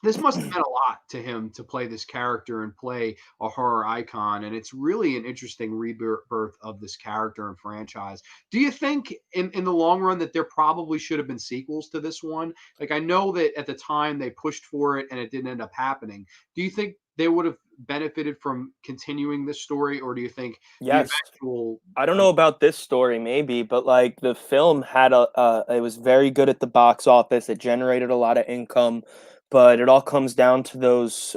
this must have meant a lot to him to play this character and play a horror icon. And it's really an interesting rebirth of this character and franchise. Do you think in the long run that there probably should have been sequels to this one? Like, I know that at the time they pushed for it and it didn't end up happening. Do you think they would have benefited from continuing this story, or do you think Yes. the eventual I don't know about this story, maybe, but like the film had it was very good at the box office. It generated a lot of income, but it all comes down to those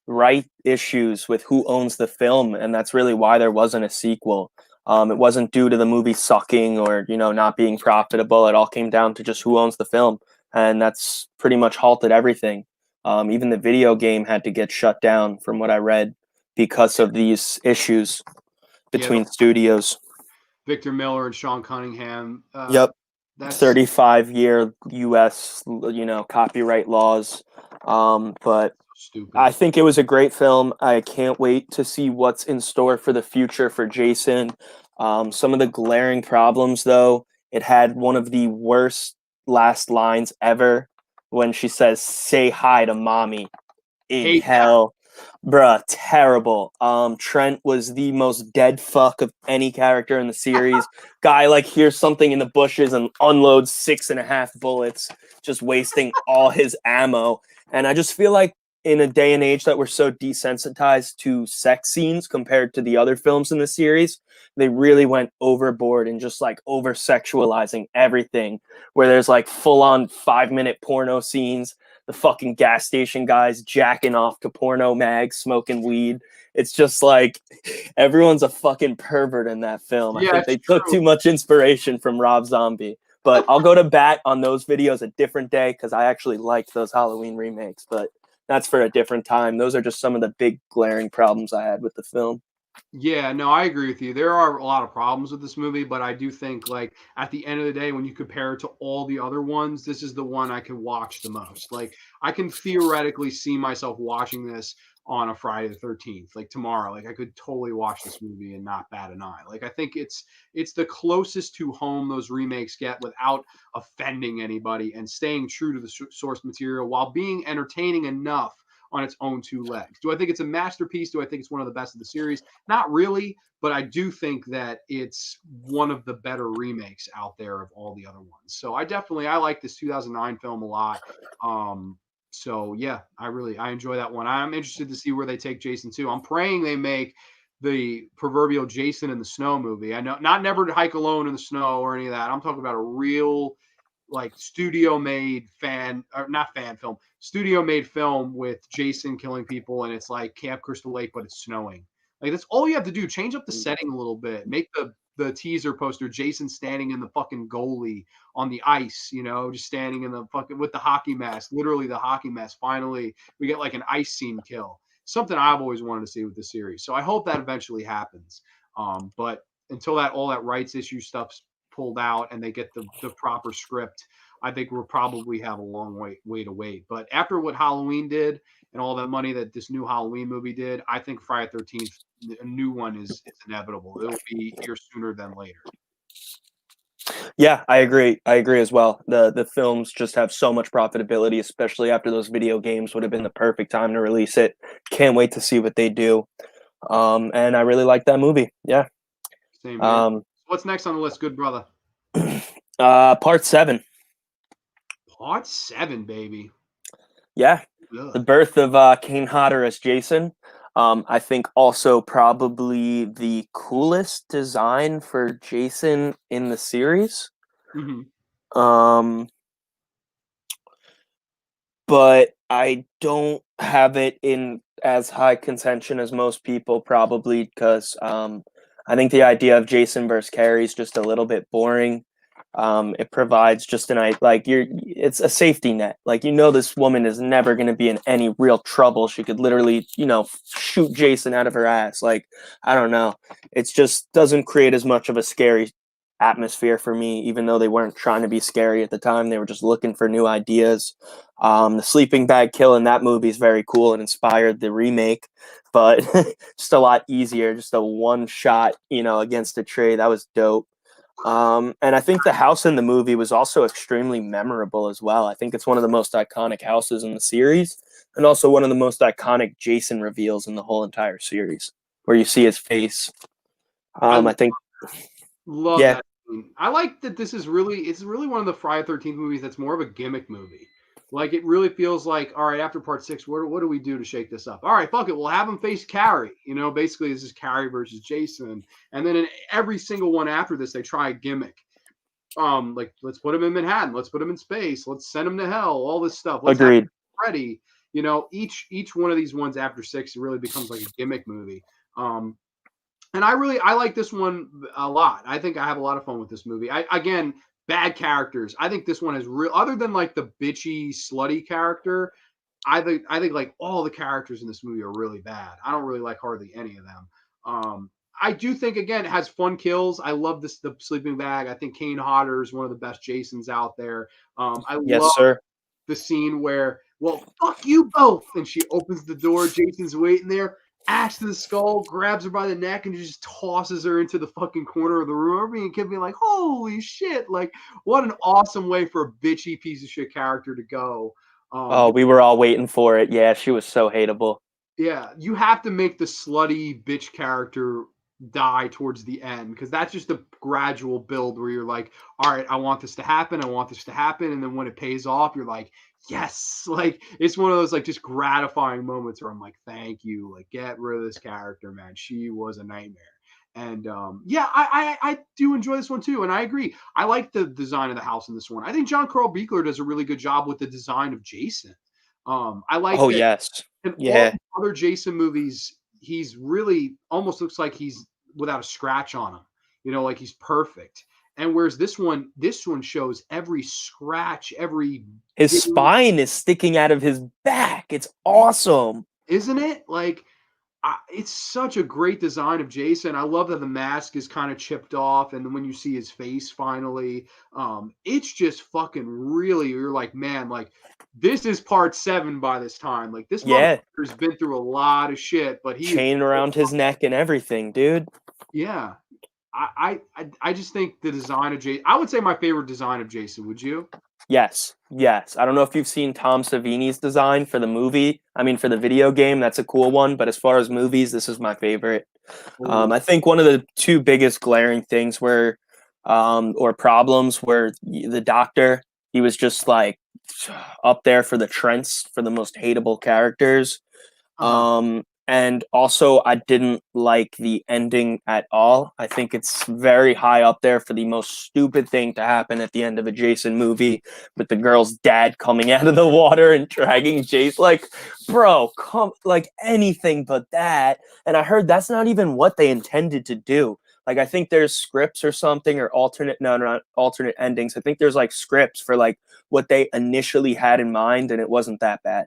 right issues with who owns the film, and that's really why there wasn't a sequel. It wasn't due to the movie sucking or, not being profitable. It all came down to just who owns the film. And that's pretty much halted everything. Even the video game had to get shut down, from what I read, because of these issues Yeah, between studios. Victor Miller and Sean Cunningham. Yep. That's 35-year US, copyright laws. But stupid. I think it was a great film. I can't wait to see what's in store for the future for Jason. Some of the glaring problems, though, it had one of the worst last lines ever when she says, "Say hi to mommy." In Hate hell. Bruh, terrible. Trent was the most dead fuck of any character in the series. Guy hears something in the bushes and unloads 6.5 bullets, just wasting all his ammo. And I just feel like in a day and age that we're so desensitized to sex scenes compared to the other films in the series, they really went overboard and just over sexualizing everything. Where there's full on 5-minute porno scenes, the fucking gas station guys jacking off to porno mags, smoking weed. It's just everyone's a fucking pervert in that film. Yeah, I think they took too much inspiration from Rob Zombie. But I'll go to bat on those videos a different day because I actually liked those Halloween remakes. But that's for a different time. Those are just some of the big glaring problems I had with the film. Yeah, no, I agree with you. There are a lot of problems with this movie, but I do think at the end of the day, when you compare it to all the other ones, this is the one I can watch the most. I can theoretically see myself watching this on a Friday the 13th, tomorrow. I could totally watch this movie and not bat an eye. I think it's the closest to home those remakes get without offending anybody and staying true to the source material while being entertaining enough on its own two legs. Do I think it's a masterpiece? Do I think it's one of the best of the series? Not really, but I do think that it's one of the better remakes out there of all the other ones. So I like this 2009 film a lot. So yeah, I enjoy that one. I'm interested to see where they take Jason too. I'm praying they make the proverbial Jason in the Snow movie. I know not Never to Hike Alone in the Snow or any of that. I'm talking about a real studio made studio made film with Jason killing people, and it's like Camp Crystal Lake, but it's snowing. That's all you have to do. Change up the setting a little bit. Make the teaser poster Jason standing in the fucking goalie on the ice, just standing in the fucking with the hockey mask, literally the hockey mask. Finally, we get an ice scene kill. Something I've always wanted to see with the series. So I hope that eventually happens. But until all that rights issue stuff's pulled out and they get the proper script, I think we'll probably have a long way to wait. But after what Halloween did and all that money that this new Halloween movie did, I think Friday 13th, a new one is inevitable. It will be here sooner than later. Yeah, I agree. I agree as well. The films just have so much profitability, especially after those video games would have been the perfect time to release it. Can't wait to see what they do. And I really like that movie. Yeah. Same here. What's next on the list, good brother? Part 7. Part 7, baby. Yeah. Ugh. The birth of Kane Hodder as Jason. I think also probably the coolest design for Jason in the series. Mm-hmm. But I don't have it in as high contention as most people probably because I think the idea of Jason versus Carrie is just a little bit boring. It provides just it's a safety net. This woman is never going to be in any real trouble. She could literally, shoot Jason out of her ass. I don't know. It just doesn't create as much of a scary atmosphere for me, even though they weren't trying to be scary at the time. They were just looking for new ideas. The sleeping bag kill in that movie is very cool and inspired the remake, but just a lot easier. Just a one shot, against a tree. That was dope. And I think the house in the movie was also extremely memorable as well. I think it's one of the most iconic houses in the series and also one of the most iconic Jason reveals in the whole entire series where you see his face. I think love that scene. I like that it's really one of the Friday 13th movies that's more of a gimmick movie. It really feels like, all right, after part 6, what do we do to shake this up? All right, fuck it. We'll have him face Carrie. Basically this is Carrie versus Jason. And then in every single one after this, they try a gimmick. Let's put him in Manhattan. Let's put him in space. Let's send him to hell. All this stuff. Let's Agreed. Freddy. Each one of these ones after 6, it really becomes like a gimmick movie. And And I like this one a lot. I think I have a lot of fun with this movie. Again, bad characters. I think this one is real. Other than like the bitchy, slutty character, I think like all the characters in this movie are really bad. I don't really like hardly any of them. I do think again it has fun kills. I love this the sleeping bag. I think Kane Hodder is one of the best Jasons out there. I Yes, love sir. the scene where, well, fuck you both, and she opens the door. Jason's waiting there. Axe to the skull, grabs her by the neck, and just tosses her into the fucking corner of the room. And kept being like, "Holy shit!" Like, what an awesome way for a bitchy piece of shit character to go. Oh, we were all waiting for it. Yeah, she was so hateable. Yeah, you have to make the slutty bitch character die towards the end because that's just a gradual build where you're like, all right, I want this to happen, I want this to happen, and then when it pays off, you're like, yes, like it's one of those like just gratifying moments where I'm like, thank you, like get rid of this character, man. She was a nightmare. And yeah, I do enjoy this one too, and I agree. I like the design of the house in this one. I think John Carl Buechler does a really good job with the design of Jason. I like Oh, that yes. in all Yeah. the other Jason movies, he's really almost looks like he's without a scratch on him. You know, like he's perfect. And whereas this one shows every scratch, every His ding, spine is sticking out of his back. It's awesome. isn't it? Like it's such a great design of Jason. I love that the mask is kind of chipped off, and then when you see his face finally, it's just fucking really. You're like, man, like this is part 7 by this time. Like this Yeah. motherfucker's been through a lot of shit, but he is. Chain around his neck and everything, dude. Yeah, I just think the design of Jason. I would say my favorite design of Jason. Would you? Yes. Yes. I don't know if you've seen Tom Savini's design for the movie. I mean, for the video game, that's a cool one. But as far as movies, this is my favorite. Oh, I think one of the two biggest glaring things were, or problems, were the Doctor. He was just like up there for the Trents for the most hateable characters. uh-huh. And also, I didn't like the ending at all. I think it's very high up there for the most stupid thing to happen at the end of a Jason movie, with the girl's dad coming out of the water and dragging Jason. Like, bro, come, like anything but that. And I heard that's not even what they intended to do. Like, I think there's scripts or something, or alternate, no, not alternate endings. I think there's like scripts for like what they initially had in mind, and it wasn't that bad.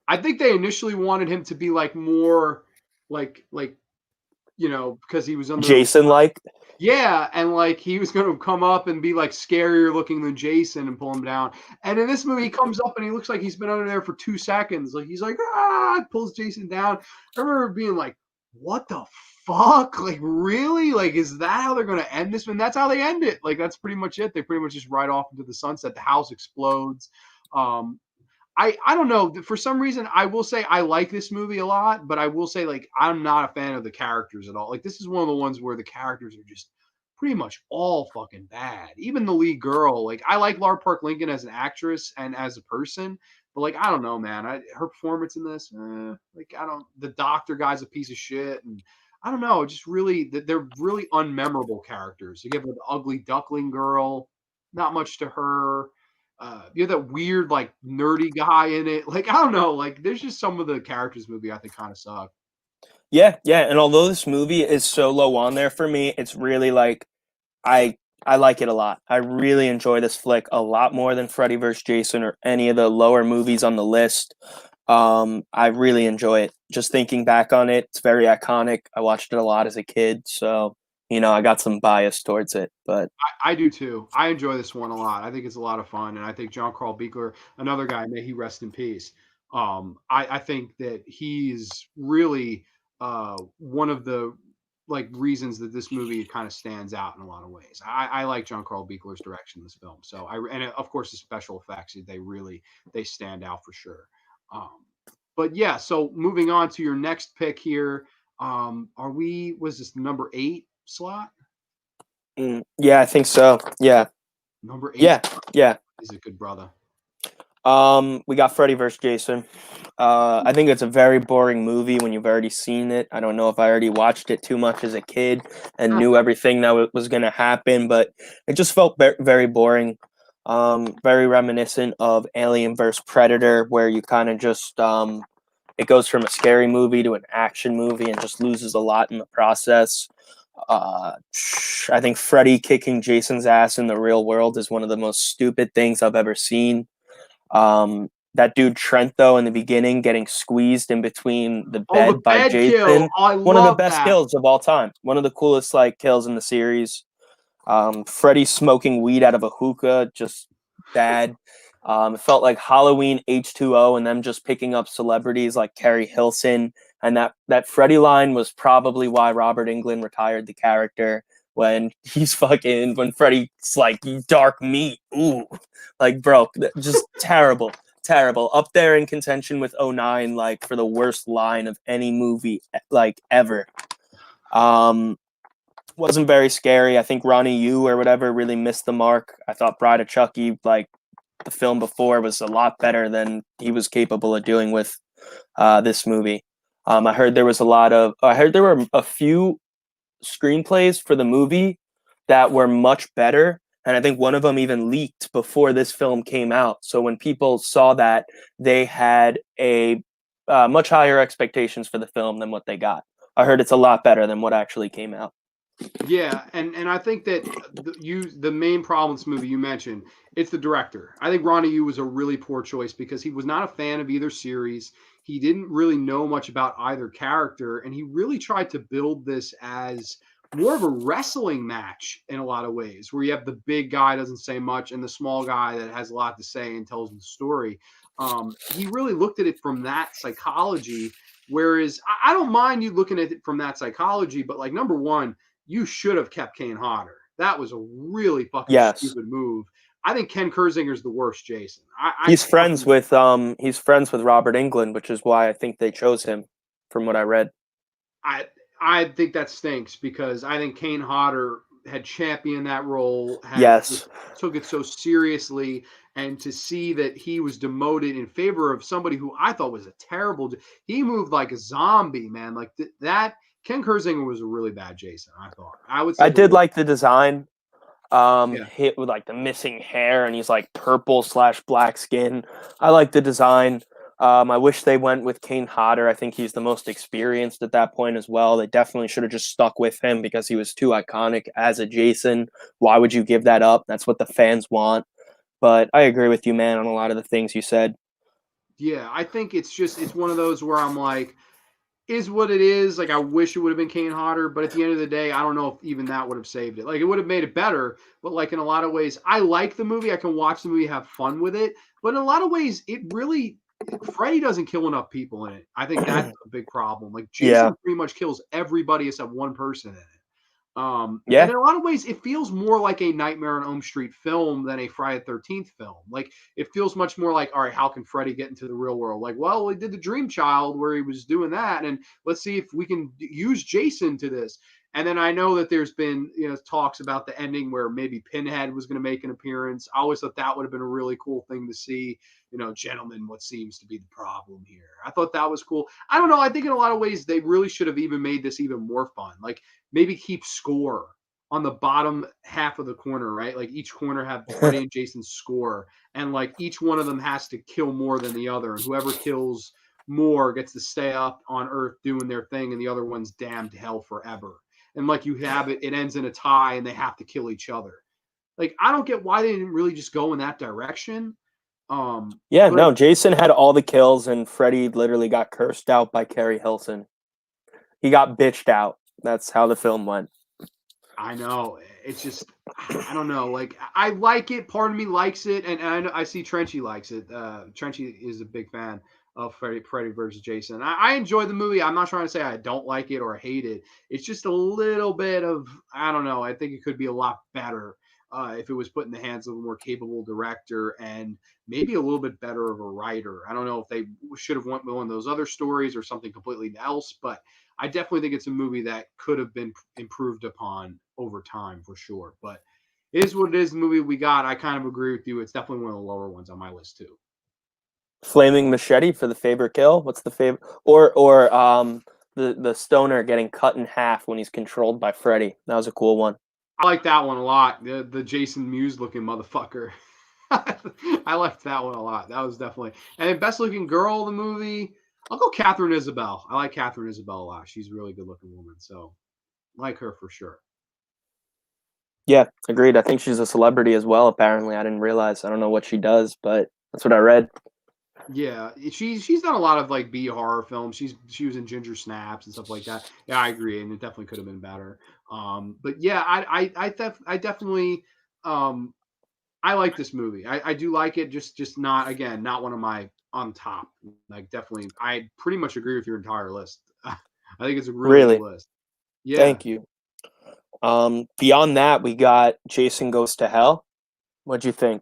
I think they initially wanted him to be like more like because he was under the Jason, like, yeah, and like he was going to come up and be like scarier looking than Jason and pull him down. And in this movie, he comes up and he looks like he's been under there for 2 seconds. Like he's like pulls Jason down. I remember being like, "What the fuck? Like really? Like is that how they're going to end this?" And that's how they end it. Like that's pretty much it. They pretty much just ride off into the sunset. The house explodes. Um, I don't know. For some reason, I will say I like this movie a lot, but I will say like I'm not a fan of the characters at all. Like this is one of the ones where the characters are just pretty much all fucking bad. Even the lead girl. Like I like Laura Park Lincoln as an actress and as a person, but like I don't know, man. Her performance in this, like I don't. The doctor guy's a piece of shit, and I don't know. Just really, they're really unmemorable characters. You get the ugly duckling girl, not much to her. You have that weird like nerdy guy in it. Like I don't know. Like there's just some of the characters movie I think kind of suck. yeah, yeah. And although this movie is so low on there for me, it's really like I I like it a lot. I really enjoy this flick a lot more than Freddy vs. Jason or any of the lower movies on the list. I really enjoy it. Just thinking back on it, it's very iconic. I watched it a lot as a kid, so I got some bias towards it. But I do too. I enjoy this one a lot. I think it's a lot of fun, and I think John Carl Buechler, another guy, may he rest in peace. I think that he's really one of the like reasons that this movie kind of stands out in a lot of ways. I like John Carl Buechler's direction in this film. So of course the special effects they stand out for sure. Um, but yeah, so moving on to your next pick here. Was this number 8 slot? yeah, I think so. Yeah, Number 8 yeah, yeah. is a good brother. We got Freddy vs. Jason. I think it's a very boring movie when you've already seen it. I don't know if I already watched it too much as a kid and knew everything that was going to happen, but it just felt very boring. Very reminiscent of Alien vs. Predator, where you kind of just it goes from a scary movie to an action movie and just loses a lot in the process. I think Freddy kicking Jason's ass in the real world is one of the most stupid things I've ever seen. That dude Trent, though, in the beginning, getting squeezed in between the Oh, the bed by bed kill. Jason, Oh, I one of the love best that. kills of all time. One of the coolest like kills in the series. Freddy smoking weed out of a hookah, just bad. It felt like Halloween H2O and them just picking up celebrities like Carrie Hilson. And that Freddy line was probably why Robert Englund retired the character when when Freddy's like dark meat. Ooh, like, bro, just terrible. Terrible. Up there in contention with 09, like for the worst line of any movie like ever. Wasn't very scary. I think Ronnie Yu or whatever really missed the mark. I thought Bride of Chucky, like the film before, was a lot better than he was capable of doing with this movie. I heard there were a few screenplays for the movie that were much better. And I think one of them even leaked before this film came out. So when people saw that, they had a much higher expectations for the film than what they got. I heard it's a lot better than what actually came out. Yeah, and I think that the main problem with this movie you mentioned, it's the director. I think Ronnie Yu was a really poor choice because he was not a fan of either series. He didn't really know much about either character, and he really tried to build this as more of a wrestling match in a lot of ways, where you have the big guy doesn't say much and the small guy that has a lot to say and tells the story. He really looked at it from that psychology. Whereas I don't mind you looking at it from that psychology, but like number one, you should have kept Kane Hodder. That was a really fucking Yes. stupid move. I think Ken Kersinger's the worst Jason. He's friends with Robert Englund, which is why I think they chose him, from what I read. I think that stinks because I think Kane Hodder had championed that role, Yes. took it so seriously, and to see that he was demoted in favor of somebody who I thought was a terrible. He moved like a zombie, man. Like that. Ken Kersinger was a really bad Jason. I thought. I would say I did like the design. Yeah. Hit with like the missing hair and he's like purple/black skin. I like the design. I wish they went with Kane Hodder. I think he's the most experienced at that point as well. They definitely should have just stuck with him because he was too iconic as a Jason. Why would you give that up? That's what the fans want. But I agree with you, man, on a lot of the things you said. Yeah, I think it's one of those where I'm like, is what it is. Like I wish it would have been Kane Hodder, but at the end of the day, I don't know if even that would have saved it. Like it would have made it better, but like in a lot of ways, I like the movie. I can watch the movie, have fun with it. But in a lot of ways, it really Freddy doesn't kill enough people in it. I think that's a big problem. Like Yeah. Jason pretty much kills everybody except one person in it. Yeah. And in a lot of ways, it feels more like a Nightmare on Elm Street film than a Friday the 13th film. Like, it feels much more like, all right, how can Freddy get into the real world? Like, well, we did the Dream Child where he was doing that, and let's see if we can use Jason to this. And then I know that there's been, talks about the ending where maybe Pinhead was going to make an appearance. I always thought that would have been a really cool thing to see. Gentlemen, what seems to be the problem here? I thought that was cool. I don't know. I think in a lot of ways, they really should have even made this even more fun. Like, maybe keep score on the bottom half of the corner, right? Like each corner have Freddy and Jason's score, and like each one of them has to kill more than the other, and whoever kills more gets to stay up on Earth doing their thing, and the other one's damned to hell forever. And like you have it ends in a tie, and they have to kill each other. Like I don't get why they didn't really just go in that direction. Yeah, no, Jason had all the kills, and Freddy literally got cursed out by Carrie Hilson. He got bitched out. That's how the film went. I know. It's just, I don't know. Like, I like it. Part of me likes it, and I know I see Trenchy likes it. Trenchy is a big fan of Freddy versus Jason. I enjoy the movie. I'm not trying to say I don't like it or hate it. It's just a little bit of, I don't know. I think it could be a lot better if it was put in the hands of a more capable director and maybe a little bit better of a writer. I don't know if they should have went with one of those other stories or something completely else, but I definitely think it's a movie that could have been improved upon over time for sure. But it is what it is. The movie we got, I kind of agree with you. It's definitely one of the lower ones on my list too. Flaming machete for the favorite kill. What's the favorite? Or the stoner getting cut in half when he's controlled by Freddy. That was a cool one. I like that one a lot. The Jason Mewes looking motherfucker. I liked that one a lot. That was definitely, and then best looking girl in the movie. I'll go Catherine Isabel. I like Catherine Isabel a lot. She's a really good looking woman, so like her for sure. Yeah, agreed. I think she's a celebrity as well. Apparently, I didn't realize. I don't know what she does, but that's what I read. Yeah, she's done a lot of like B horror films. She was in Ginger Snaps and stuff like that. Yeah, I agree, and it definitely could have been better. But yeah, I definitely um I like this movie. I do like it. Just not again not one of my on top. Like definitely, I pretty much agree with your entire list. I think it's a really good Really, list. Yeah, thank you. Beyond that, we got Jason Goes to Hell. What'd you think?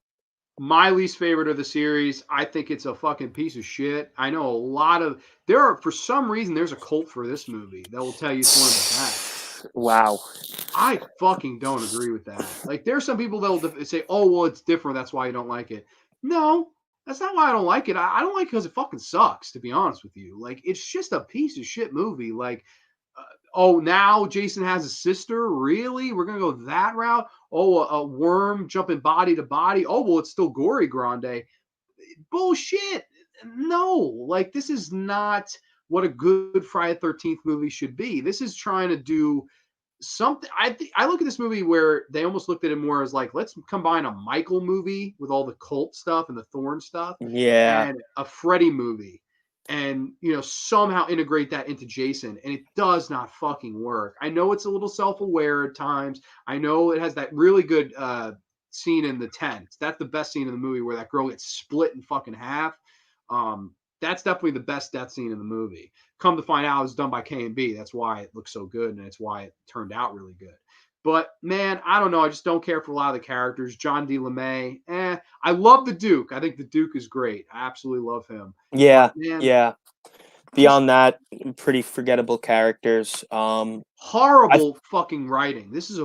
my least favorite of the series. I think it's a fucking piece of shit. I know a lot of there are for some reason there's a cult for this movie that will tell you it's one of the best. Wow. I fucking don't agree with that. Like, there's some people that will say, "Oh, well, it's different. That's why you don't like it." No, that's not why I don't like it. I don't like it because it fucking sucks. To be honest with you, like, it's just a piece of shit movie. Like, uh, oh, now Jason has a sister. Really? We're gonna go that route? Oh, a worm jumping body to body. Oh, well, it's still gory Grande. Bullshit. No, like this is not what a good Friday the 13th movie should be. This is trying to do something. I look at this movie where they almost looked at it more as like, let's combine a Michael movie with all the cult stuff and the Thorn stuff Yeah. and a Freddy movie, and somehow integrate that into Jason, and it does not fucking work. I know it's a little self-aware at times. I know it has that really good scene in the tent. That's the best scene in the movie where that girl gets split in fucking half. That's definitely the best death scene in the movie. Come to find out, it's done by K&B. That's why it looks so good, and it's why it turned out really good. But man, I don't know. I just don't care for a lot of the characters. John D. LeMay, I love the Duke. I think the Duke is great. I absolutely love him. But Yeah. man, Yeah. just Beyond that, pretty forgettable characters. I horrible fucking writing. This is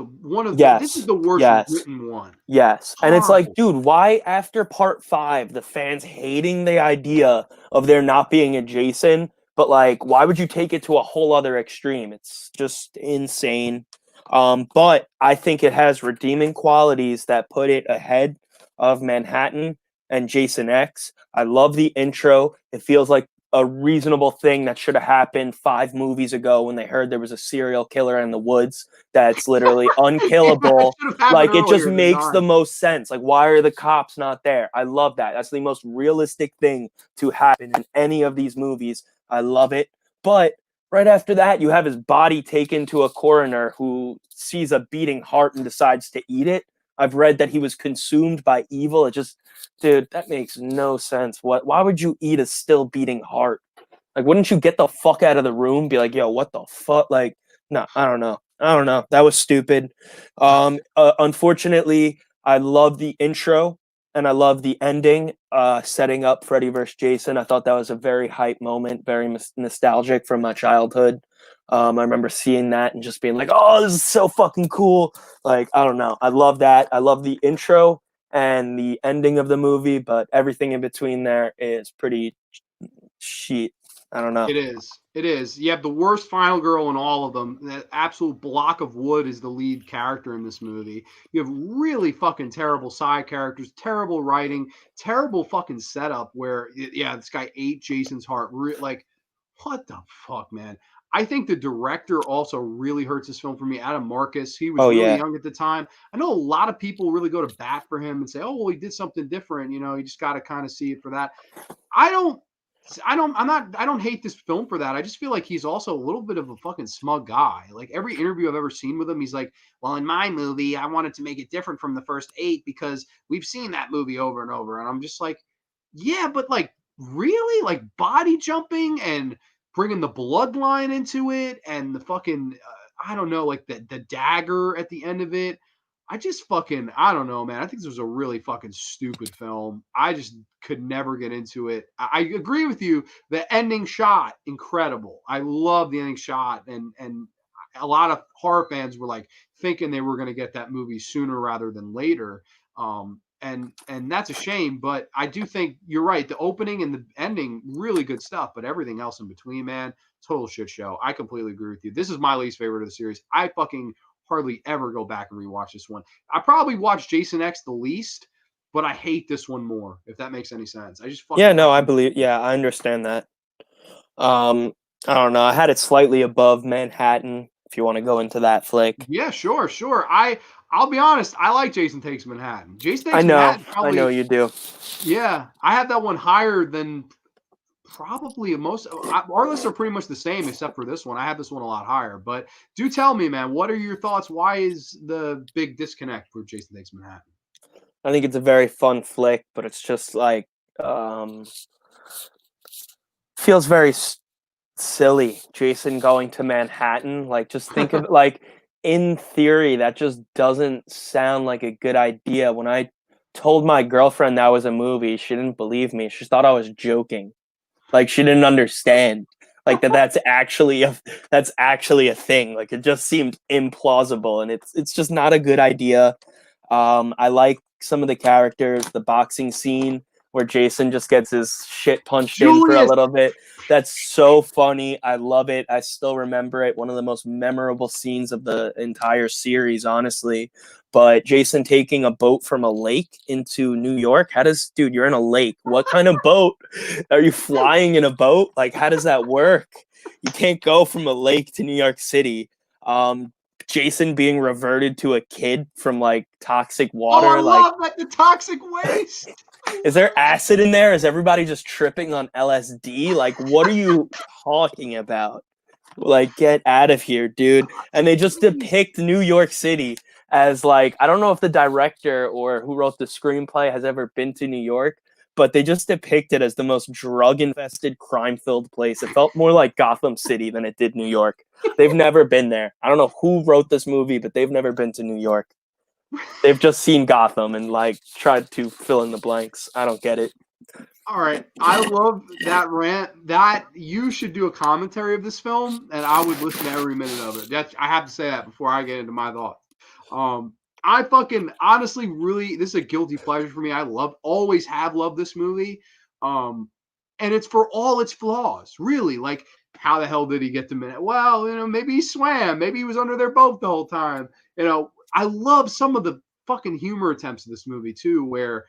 yes, the worst yes, written one. yes. And it's like, Horrible. dude, why after part 5, the fans hating the idea of there not being a Jason, but like, why would you take it to a whole other extreme? It's just insane. But I think it has redeeming qualities that put it ahead of Manhattan and Jason X. I love the intro. It feels like a reasonable thing that should have happened 5 movies ago when they heard there was a serial killer in the woods that's literally Yeah, it unkillable. should have happened Like, it just earlier in the makes the time. most sense. Like, why are the cops not there? I love that. That's the most realistic thing to happen in any of these movies. I love it. But right after that, you have his body taken to a coroner who sees a beating heart and decides to eat it. I've read that he was consumed by evil. It just, dude, that makes no sense. Why would you eat a still beating heart? Like, wouldn't you get the fuck out of the room? Be like, yo, what the fuck? Like, no, I don't know. I don't know. That was stupid. Unfortunately, I love the intro and I love the ending, setting up Freddy vs. Jason. I thought that was a very hype moment, very nostalgic from my childhood. I remember seeing that and just being like, "Oh, this is so fucking cool!" Like, I don't know. I love that. I love the intro and the ending of the movie, but everything in between there is pretty shit. I don't know. It is. It is. You have the worst final girl in all of them. That absolute block of wood is the lead character in this movie. You have really fucking terrible side characters, terrible writing, terrible fucking setup where, yeah, this guy ate Jason's heart. Like, what the fuck, man? I think the director also really hurts this film for me. Adam Marcus, he was Oh really yeah, young at the time. I know a lot of people really go to bat for him and say, oh, well, he did something different. You just got to kind of see it for that. I don't I don't hate this film for that. I just feel like he's also a little bit of a fucking smug guy. Like every interview I've ever seen with him, he's like, "Well, in my movie, I wanted to make it different from the first 8 because we've seen that movie over and over." And I'm just like, "Yeah, but like really? Like body jumping and bringing the bloodline into it and the fucking I don't know, like the dagger at the end of it. I just fucking I don't know, man. I think this was a really fucking stupid film. I just could never get into it. I agree with you. The ending shot, incredible. I love the ending shot, and a lot of horror fans were like thinking they were going to get that movie sooner rather than later. And that's a shame, but I do think you're right. The opening and the ending, really good stuff, but everything else in between, man, total shit show. I completely agree with you. This is my least favorite of the series. I fucking hardly ever go back and rewatch this one. I probably watch Jason X the least, but I hate this one more, if that makes any sense. I just yeah. fucking No, I believe. Yeah, I understand that. I don't know. I had it slightly above Manhattan. If you want to go into that flick, Yeah, sure, sure. I'll be honest. I like Jason Takes Manhattan. Jason I Takes know, Manhattan I know probably. you do. Yeah, I have that one higher than probably most. Our lists are pretty much the same except for this one. I have this one a lot higher. But do tell me, man, what are your thoughts? Why is the big disconnect for Jason Takes Manhattan? I think it's a very fun flick, but it's just like um, feels very silly. Jason going to Manhattan, like just think of it like in theory, that just doesn't sound like a good idea. When I told my girlfriend that was a movie, she didn't believe me. She thought I was joking. Like she didn't understand. Like that's actually a thing. Like it just seemed implausible, and it's just not a good idea. I like some of the characters, the boxing scene where Jason just gets his shit punched in for a Julius. little bit. That's so funny. I love it. I still remember it. One of the most memorable scenes of the entire series, honestly. But Jason taking a boat from a lake into New York, dude, you're in a lake. What kind of boat? Are you flying in a boat? Like, how does that work? You can't go from a lake to New York City. Um, Jason being reverted to a kid from like toxic Oh, I water. Like, love that the toxic waste. is there acid in there? Is everybody just tripping on LSD? Like, what are you talking about? Like, get out of here, dude. And they just depict New York City as like, I don't know if the director or who wrote the screenplay has ever been to New York, but they just depict it as the most drug infested, crime filled place. It felt more like Gotham City than it did New York. They've never been there. I don't know who wrote this movie, but they've never been to New York. They've just seen Gotham and like tried to fill in the blanks. I don't get it. All right, I love that rant. That you should do a commentary of this film, and I would listen to every minute of it. That I have to say that before I get into my thoughts. I fucking honestly really this is a guilty pleasure for me. I always have loved this movie. Um, and it's for all its flaws, really. Like, how the hell did he get the minute? Well, maybe he swam, maybe he was under their boat the whole time. I love some of the fucking humor attempts of this movie too, where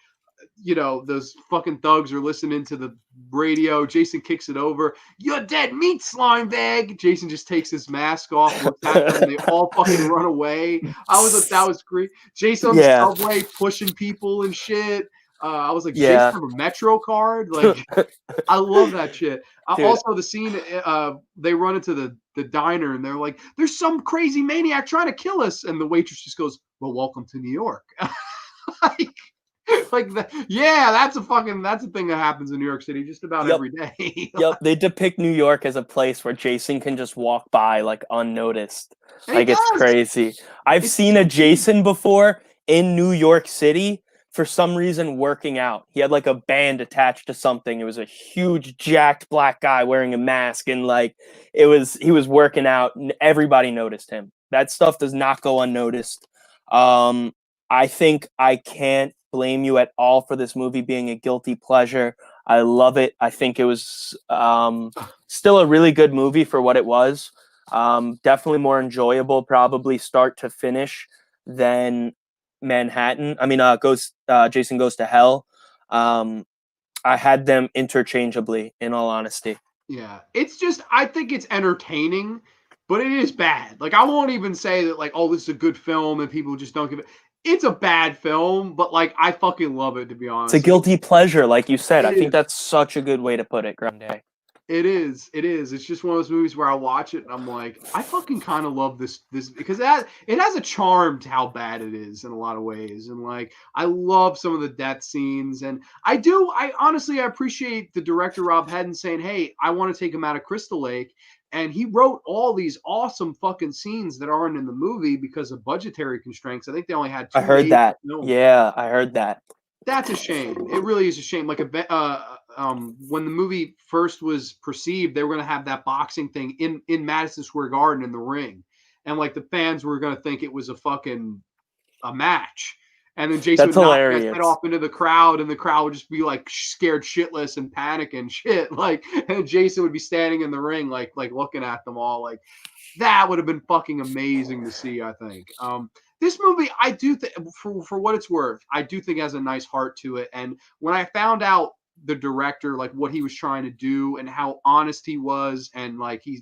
those fucking thugs are listening to the radio. Jason kicks it over. You're dead meat, slime bag. Jason just takes his mask off, looks at them, and they all fucking run away. I was like, that was great. Jason on the Yeah, subway pushing people and shit. I was like, does Jason yeah, have a Metro card? Like, I love that shit. dude. Also, the scene they run into the diner and they're like, "There's some crazy maniac trying to kill us," and the waitress just goes, "Well, welcome to New York." like, yeah, that's a thing that happens in New York City just about Yep, every day. yep. They depict New York as a place where Jason can just walk by like unnoticed. And he Like it's does. crazy. I've It's seen a Jason before in New York City for some reason working out. He had like a band attached to something. It was a huge jacked black guy wearing a mask and like he was working out and everybody noticed him. That stuff does not go unnoticed. Um I think I can't blame you at all for this movie being a guilty pleasure. I love it. I think it was still a really good movie for what it was. Definitely more enjoyable, probably start to finish, than Manhattan. I mean, Jason Goes to Hell. Um, I had them interchangeably, in all honesty. Yeah, it's just I think it's entertaining, but it is bad. Like, I won't even say that like, oh, this is a good film and people just don't give it. It's a bad film, but like I fucking love it, to be It's a honest. guilty pleasure, like you said. It I think is. that's such a good way to put it, Grande. It is. It is. It's just one of those movies where I watch it and I'm like, I fucking kind of love this because it has a charm to how bad it is in a lot of ways. And like, I love some of the death scenes, and I honestly I appreciate the director Rob Hedden saying, "Hey, I want to take him out of Crystal Lake." And he wrote all these awesome fucking scenes that aren't in the movie because of budgetary constraints. I think they only had I 2 heard days to that. film. Yeah, I heard that. That's a shame. It really is a shame. Like when the movie first was perceived, they were going to have that boxing thing in Madison Square Garden in the ring, and like the fans were going to think it was a match, and then Jason That's would knock his head hilarious. off into the crowd, and the crowd would just be like scared shitless and panic and shit. Like, and Jason would be standing in the ring, like looking at them all, like that would have been fucking amazing to see. I think. This movie, I do think, for what it's worth, I do think has a nice heart to it. And when I found out the director, like what he was trying to do and how honest he was, and like he's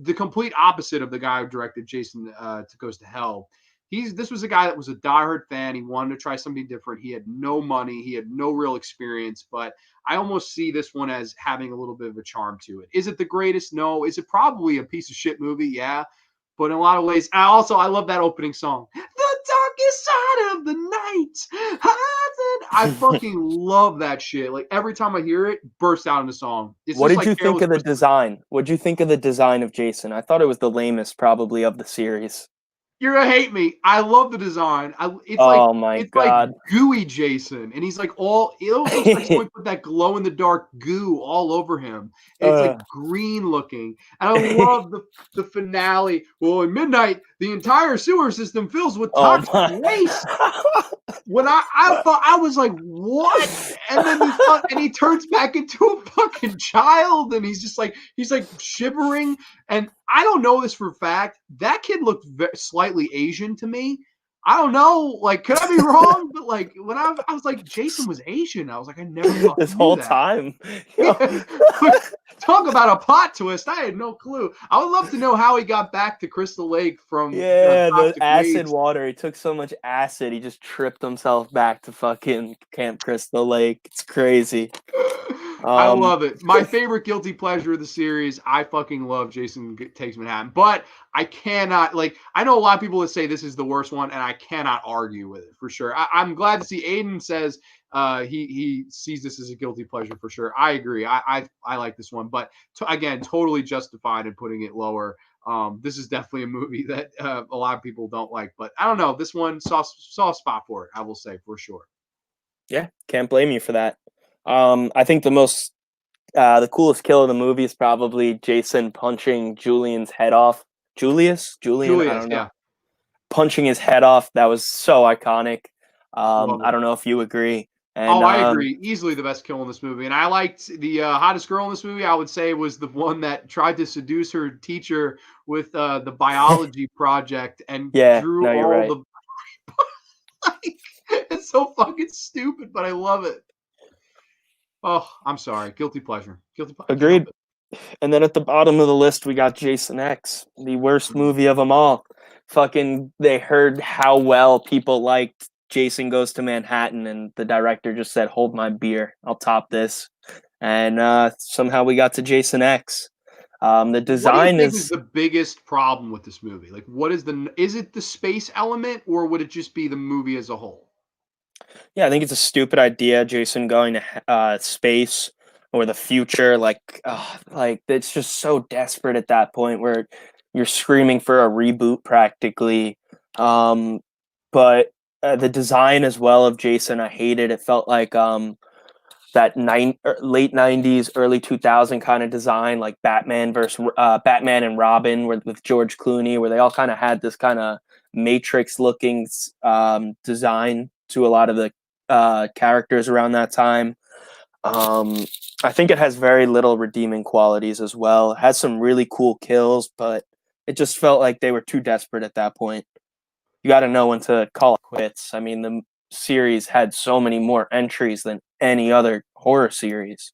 the complete opposite of the guy who directed Jason Goes to Hell. This was a guy that was a diehard fan. He wanted to try something different. He had no money. He had no real experience, but I almost see this one as having a little bit of a charm to it. Is it the greatest? No. Is it probably a piece of shit movie? Yeah. But in a lot of ways, I love that opening song. The darkest side of the night. I fucking love that shit. Like every time I hear it, burst out in the song. It's What just did like you think of the Christmas. design? What did you think of the design of Jason? I thought it was the lamest probably of the series. You're gonna hate me. I love the design. Oh my It's like god. gooey Jason, and he's like all. It almost looks like someone put that glow in the dark goo all over him. And it's like green looking, and I love the finale. Well, at midnight, the entire sewer system fills with Oh toxic my. waste. When I thought, I was like, what? And then and he turns back into a fucking child, and he's shivering. And I don't know this for a fact. That kid looked slightly Asian to me. I don't know. Like, could I be wrong? But like, when I was like, Jason was Asian. I was like, I never fucking This knew whole that. time. Talk about a plot twist. I had no clue. I would love to know how he got back to Crystal Lake from Yeah, the toxic acid waste. water. He took so much acid, he just tripped himself back to fucking Camp Crystal Lake. It's crazy. I love it. My favorite guilty pleasure of the series. I fucking love Jason Takes Manhattan, but I cannot I know a lot of people that say this is the worst one, and I cannot argue with it for sure. I'm glad to see Aiden says he sees this as a guilty pleasure for sure. I agree. I like this one, but again, totally justified in putting it lower. This is definitely a movie that a lot of people don't like, but I don't know. This one saw a spot for it. I will say for sure. Yeah, can't blame you for that. I think the coolest kill of the movie is probably Jason punching Julian's head off. Julian, I don't know. Yeah. Punching his head off. That was so iconic. Love it. I don't know if you agree. And, I agree. Easily the best kill in this movie. And I liked the hottest girl in this movie, I would say, was the one that tried to seduce her teacher with the biology project and Yeah, drew no, you're all right. the. It's so fucking stupid, but I love it. Oh, I'm sorry. Guilty pleasure. Agreed. And then at the bottom of the list, we got Jason X, the worst movie of them all. Fucking, they heard how well people liked Jason Goes to Manhattan, and the director just said, "Hold my beer, I'll top this." And somehow we got to Jason X. The design what do you think is is the biggest problem with this movie? Like, is it the space element, or would it just be the movie as a whole? Yeah, I think it's a stupid idea, Jason going to space or the future. Like it's just so desperate at that point where you're screaming for a reboot practically. But the design as well of Jason, I hated. It felt like that late '90s, early 2000 kind of design, like Batman versus Batman and Robin, with George Clooney, where they all kind of had this kind of Matrix looking design to a lot of the characters around that time. I think it has very little redeeming qualities as well. It has some really cool kills, but it just felt like they were too desperate at that point. You got to know when to call it quits. I mean, the series had so many more entries than any other horror series.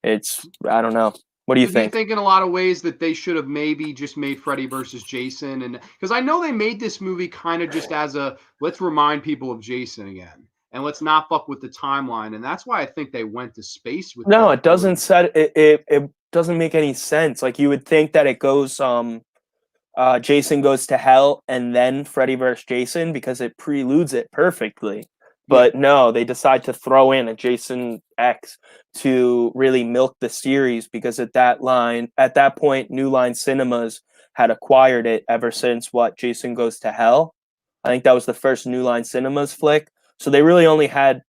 I don't know. What do you Do you think? think in a lot of ways that they should have maybe just made Freddy versus Jason? And because I know they made this movie kind of just as a let's remind people of Jason again, and let's not fuck with the timeline. And that's why I think they went to space with No, the it doesn't set it doesn't make any sense. Like you would think that it goes Jason Goes to Hell and then Freddy vs. Jason because it preludes it perfectly. But no, they decide to throw in a Jason X to really milk the series because at that point, New Line Cinemas had acquired it ever since Jason Goes to Hell. I think that was the first New Line Cinemas flick. So they really only had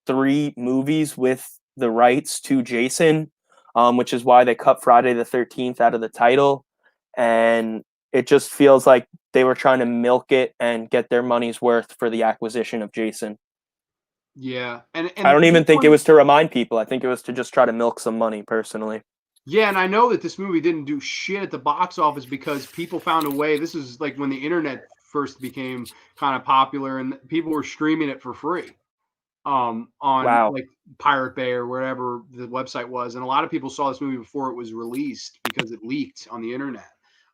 3 movies with the rights to Jason, which is why they cut Friday the 13th out of the title. And it just feels like they were trying to milk it and get their money's worth for the acquisition of Jason. Yeah, and I don't even think it was to remind people. I think it was to just try to milk some money, personally. Yeah, and I know that this movie didn't do shit at the box office because people found a way. This is like when the internet first became kind of popular and people were streaming it for free. on Wow, like Pirate Bay or wherever the website was, and a lot of people saw this movie before it was released because it leaked on the internet.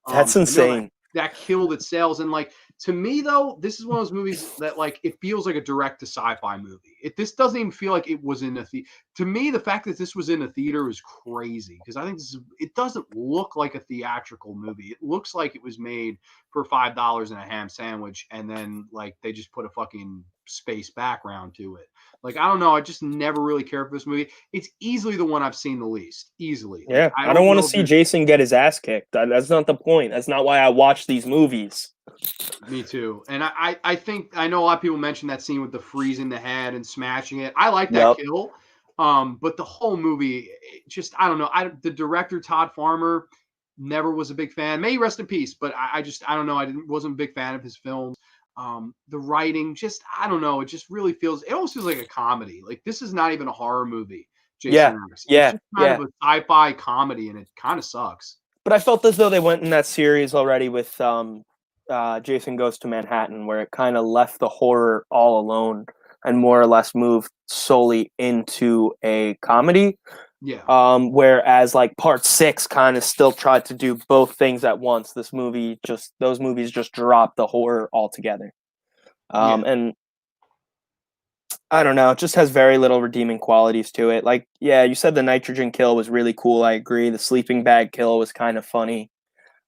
that's So I know that insane. that killed its sales. And like to me though, this is one of those movies that like it feels like a direct to sci-fi movie. This doesn't even feel like it was in a theater. To me, the fact that this was in a theater is crazy because I think it doesn't look like a theatrical movie. It looks like it was made for $5 and a ham sandwich, and then like they just put a fucking space background to it. Like I don't know, I just never really cared for this movie. It's easily the one I've seen the least, easily. Like Yeah, I I don't don't want to know if see there's Jason get his ass kicked. That's not the point. That's not why I watch these movies. Me too. And I think I know a lot of people mentioned that scene with the freezing the head and smashing it. I like that Yep. kill. But the whole movie, just I don't know. The director Todd Farmer never was a big fan. May he rest in peace. But I just I don't know. Wasn't a big fan of his films. The writing, just I don't know. It just really feels. It almost feels like a comedy. Like this is not even a horror movie. Yeah, Jason X. It's yeah, just kind of yeah. a sci-fi comedy, and it kind of sucks. But I felt as though they went in that series already with Jason Goes to Manhattan, where it kind of left the horror all alone and more or less moved solely into a comedy. Yeah. Whereas like part six kind of still tried to do both things at once. Those movies just dropped the horror altogether. Yeah. And I don't know, it just has very little redeeming qualities to it. Like, yeah, you said the nitrogen kill was really cool. I agree. The sleeping bag kill was kind of funny,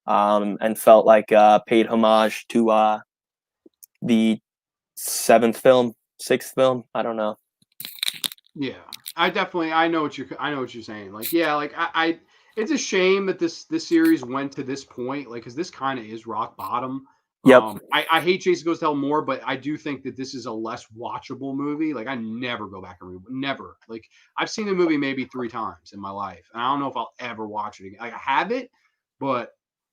and felt like paid homage to the sixth film. I don't know. Yeah, I know what you're saying. Like, yeah, like it's a shame that this series went to this point, like, because this kind of is rock bottom. Yep. I hate Jason Goes to Hell more, but I do think that this is a less watchable movie. Like, I never go back and never. Like, I've seen the movie maybe 3 times in my life, and I don't know if I'll ever watch it again. Like, I have it, but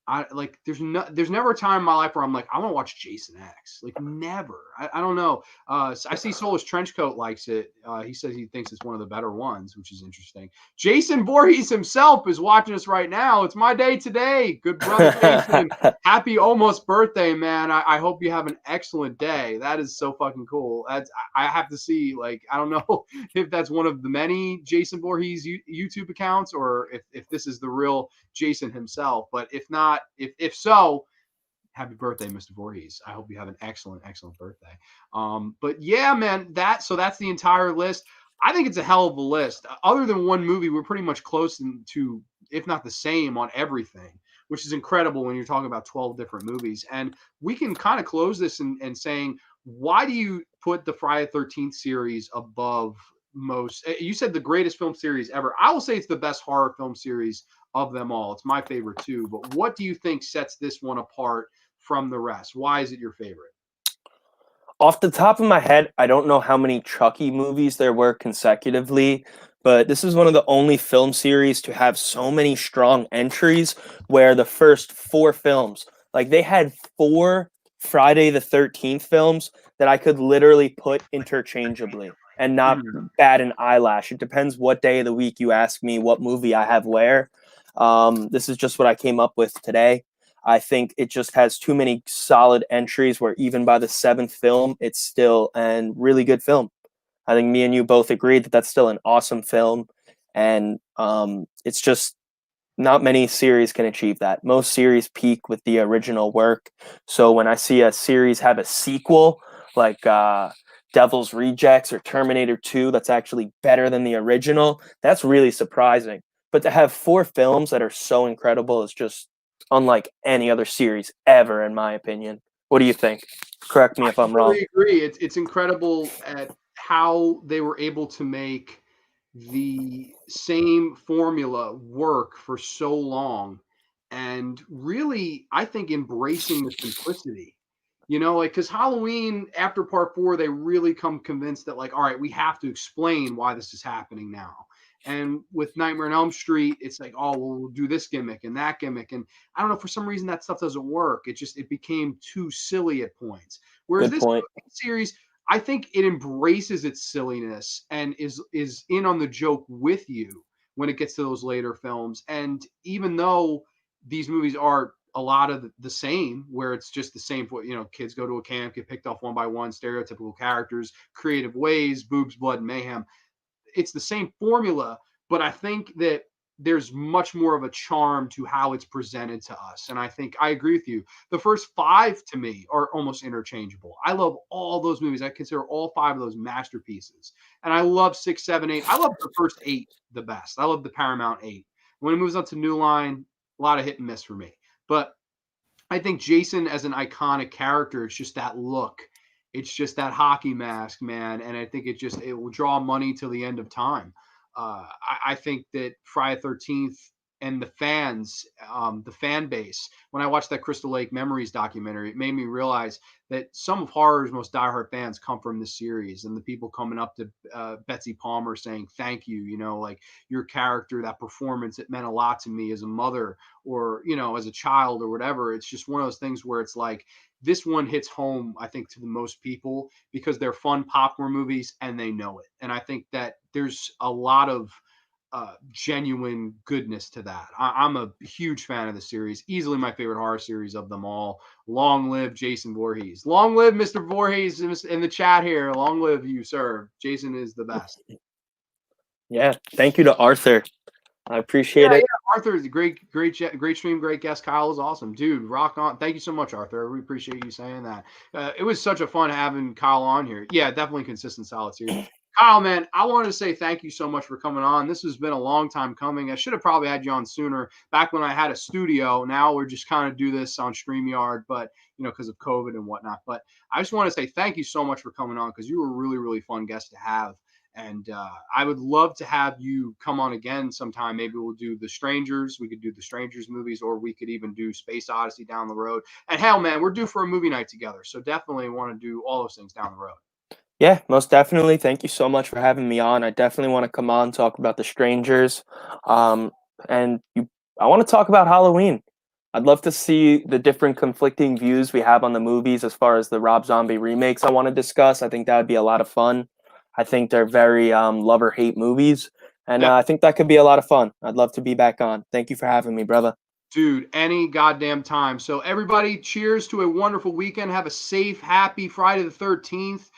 I like there's never a time in my life where I'm like I want to watch Jason X. Like, never. I don't know. I see Soulless Trenchcoat likes it. He says he thinks it's one of the better ones, which is interesting. Jason Voorhees himself is watching us right now. It's my day today. Good brother Jason. Happy almost birthday, man. I hope you have an excellent day. That is so fucking cool. I have to see, like, I don't know if that's one of the many Jason Voorhees YouTube accounts or if this is the real Jason himself. But if not, if so, happy birthday, Mr. Voorhees. I hope you have an excellent, excellent birthday. But yeah, man, that's the entire list. I think it's a hell of a list. Other than one movie, we're pretty much close to, if not the same, on everything, which is incredible when you're talking about 12 different movies. And we can kind of close this and saying, why do you put the Friday the 13th series above most? You said the greatest film series ever. I will say it's the best horror film series of them all. It's my favorite too. But what do you think sets this one apart from the rest? Why is it your favorite? Off the top of my head, I don't know how many Chucky movies there were consecutively, but this is one of the only film series to have so many strong entries where the first four films, like they had four Friday the 13th films that I could literally put interchangeably and not Mm, bat an eyelash. It depends what day of the week you ask me what movie I have where. This is just what I came up with today. I think it just has too many solid entries where even by the seventh film, it's still a really good film. I think me and you both agreed that that's still an awesome film. And it's just not many series can achieve that. Most series peak with the original work. So when I see a series have a sequel, like Devil's Rejects or Terminator 2, that's actually better than the original, that's really surprising. But to have four films that are so incredible is just unlike any other series ever, in my opinion. What do you think? Correct me I if I'm wrong. totally agree. It's incredible at how they were able to make the same formula work for so long, and really, I think embracing the simplicity. Like because Halloween after part four, they really come convinced that like, all right, we have to explain why this is happening now. And with Nightmare on Elm Street, it's like, oh, well, we'll do this gimmick and that gimmick, and I don't know, for some reason that stuff doesn't work. It became too silly at points. Whereas Good this point. series, I think it embraces its silliness and is in on the joke with you when it gets to those later films. And even though these movies are a lot of the same, where it's just the same for, kids go to a camp, get picked off one by one, stereotypical characters, creative ways, boobs, blood, and mayhem. It's the same formula, but I think that there's much more of a charm to how it's presented to us. And I think I agree with you. The first five to me are almost interchangeable. I love all those movies. I consider all five of those masterpieces. And I love 6, 7, 8. I love the first eight the best. I love the Paramount eight. When it moves up to New Line, a lot of hit and miss for me. But I think Jason as an iconic character, it's just that look. It's just that hockey mask, man. And I think it will draw money till the end of time. I think that Friday the 13th and the fan base, when I watched that Crystal Lake Memories documentary, it made me realize that some of horror's most diehard fans come from this series, and the people coming up to Betsy Palmer saying, thank you, like your character, that performance, it meant a lot to me as a mother or, as a child or whatever. It's just one of those things where it's like, this one hits home, I think, to the most people because they're fun popcorn movies and they know it. And I think that there's a lot of genuine goodness to that. I'm a huge fan of the series, easily my favorite horror series of them all. Long live Jason Voorhees. Long live Mr. Voorhees in the chat here. Long live you, sir. Jason is the best. Yeah, thank you to Arthur. I appreciate it. Yeah, Arthur is a great stream, great guest. Kyle is awesome, dude. Rock on. Thank you so much, Arthur. I really appreciate you saying that. It was such a fun having Kyle on here. Yeah, definitely consistent, solid series. Kyle, man, I wanted to say thank you so much for coming on. This has been a long time coming. I should have probably had you on sooner, back when I had a studio. Now we're just kind of do this on StreamYard, but because of COVID and whatnot. But I just want to say thank you so much for coming on, because you were a really, really fun guest to have. And I would love to have you come on again sometime. Maybe we'll do The Strangers. We could do the Strangers movies, or we could even do Space Odyssey down the road. And hell, man, we're due for a movie night together. So definitely want to do all those things down the road. Yeah, most definitely. Thank you so much for having me on. I definitely want to come on, talk about The Strangers. I want to talk about Halloween. I'd love to see the different conflicting views we have on the movies as far as the Rob Zombie remakes I want to discuss. I think that would be a lot of fun. I think they're very love or hate movies, and I think that could be a lot of fun. I'd love to be back on. Thank you for having me, brother. Dude, any goddamn time. So everybody, cheers to a wonderful weekend. Have a safe, happy Friday the 13th.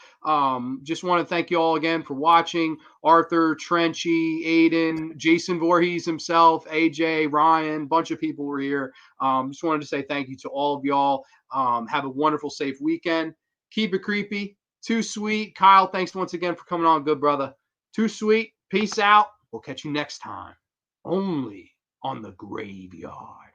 Just want to thank you all again for watching. Arthur, Trenchy, Aiden, Jason Voorhees himself, AJ, Ryan, bunch of people were here. Just wanted to say thank you to all of y'all. Have a wonderful, safe weekend. Keep it creepy. Too Sweet. Kyle, thanks once again for coming on, good brother. Too Sweet. Peace out. We'll catch you next time. Only on the Graveyard.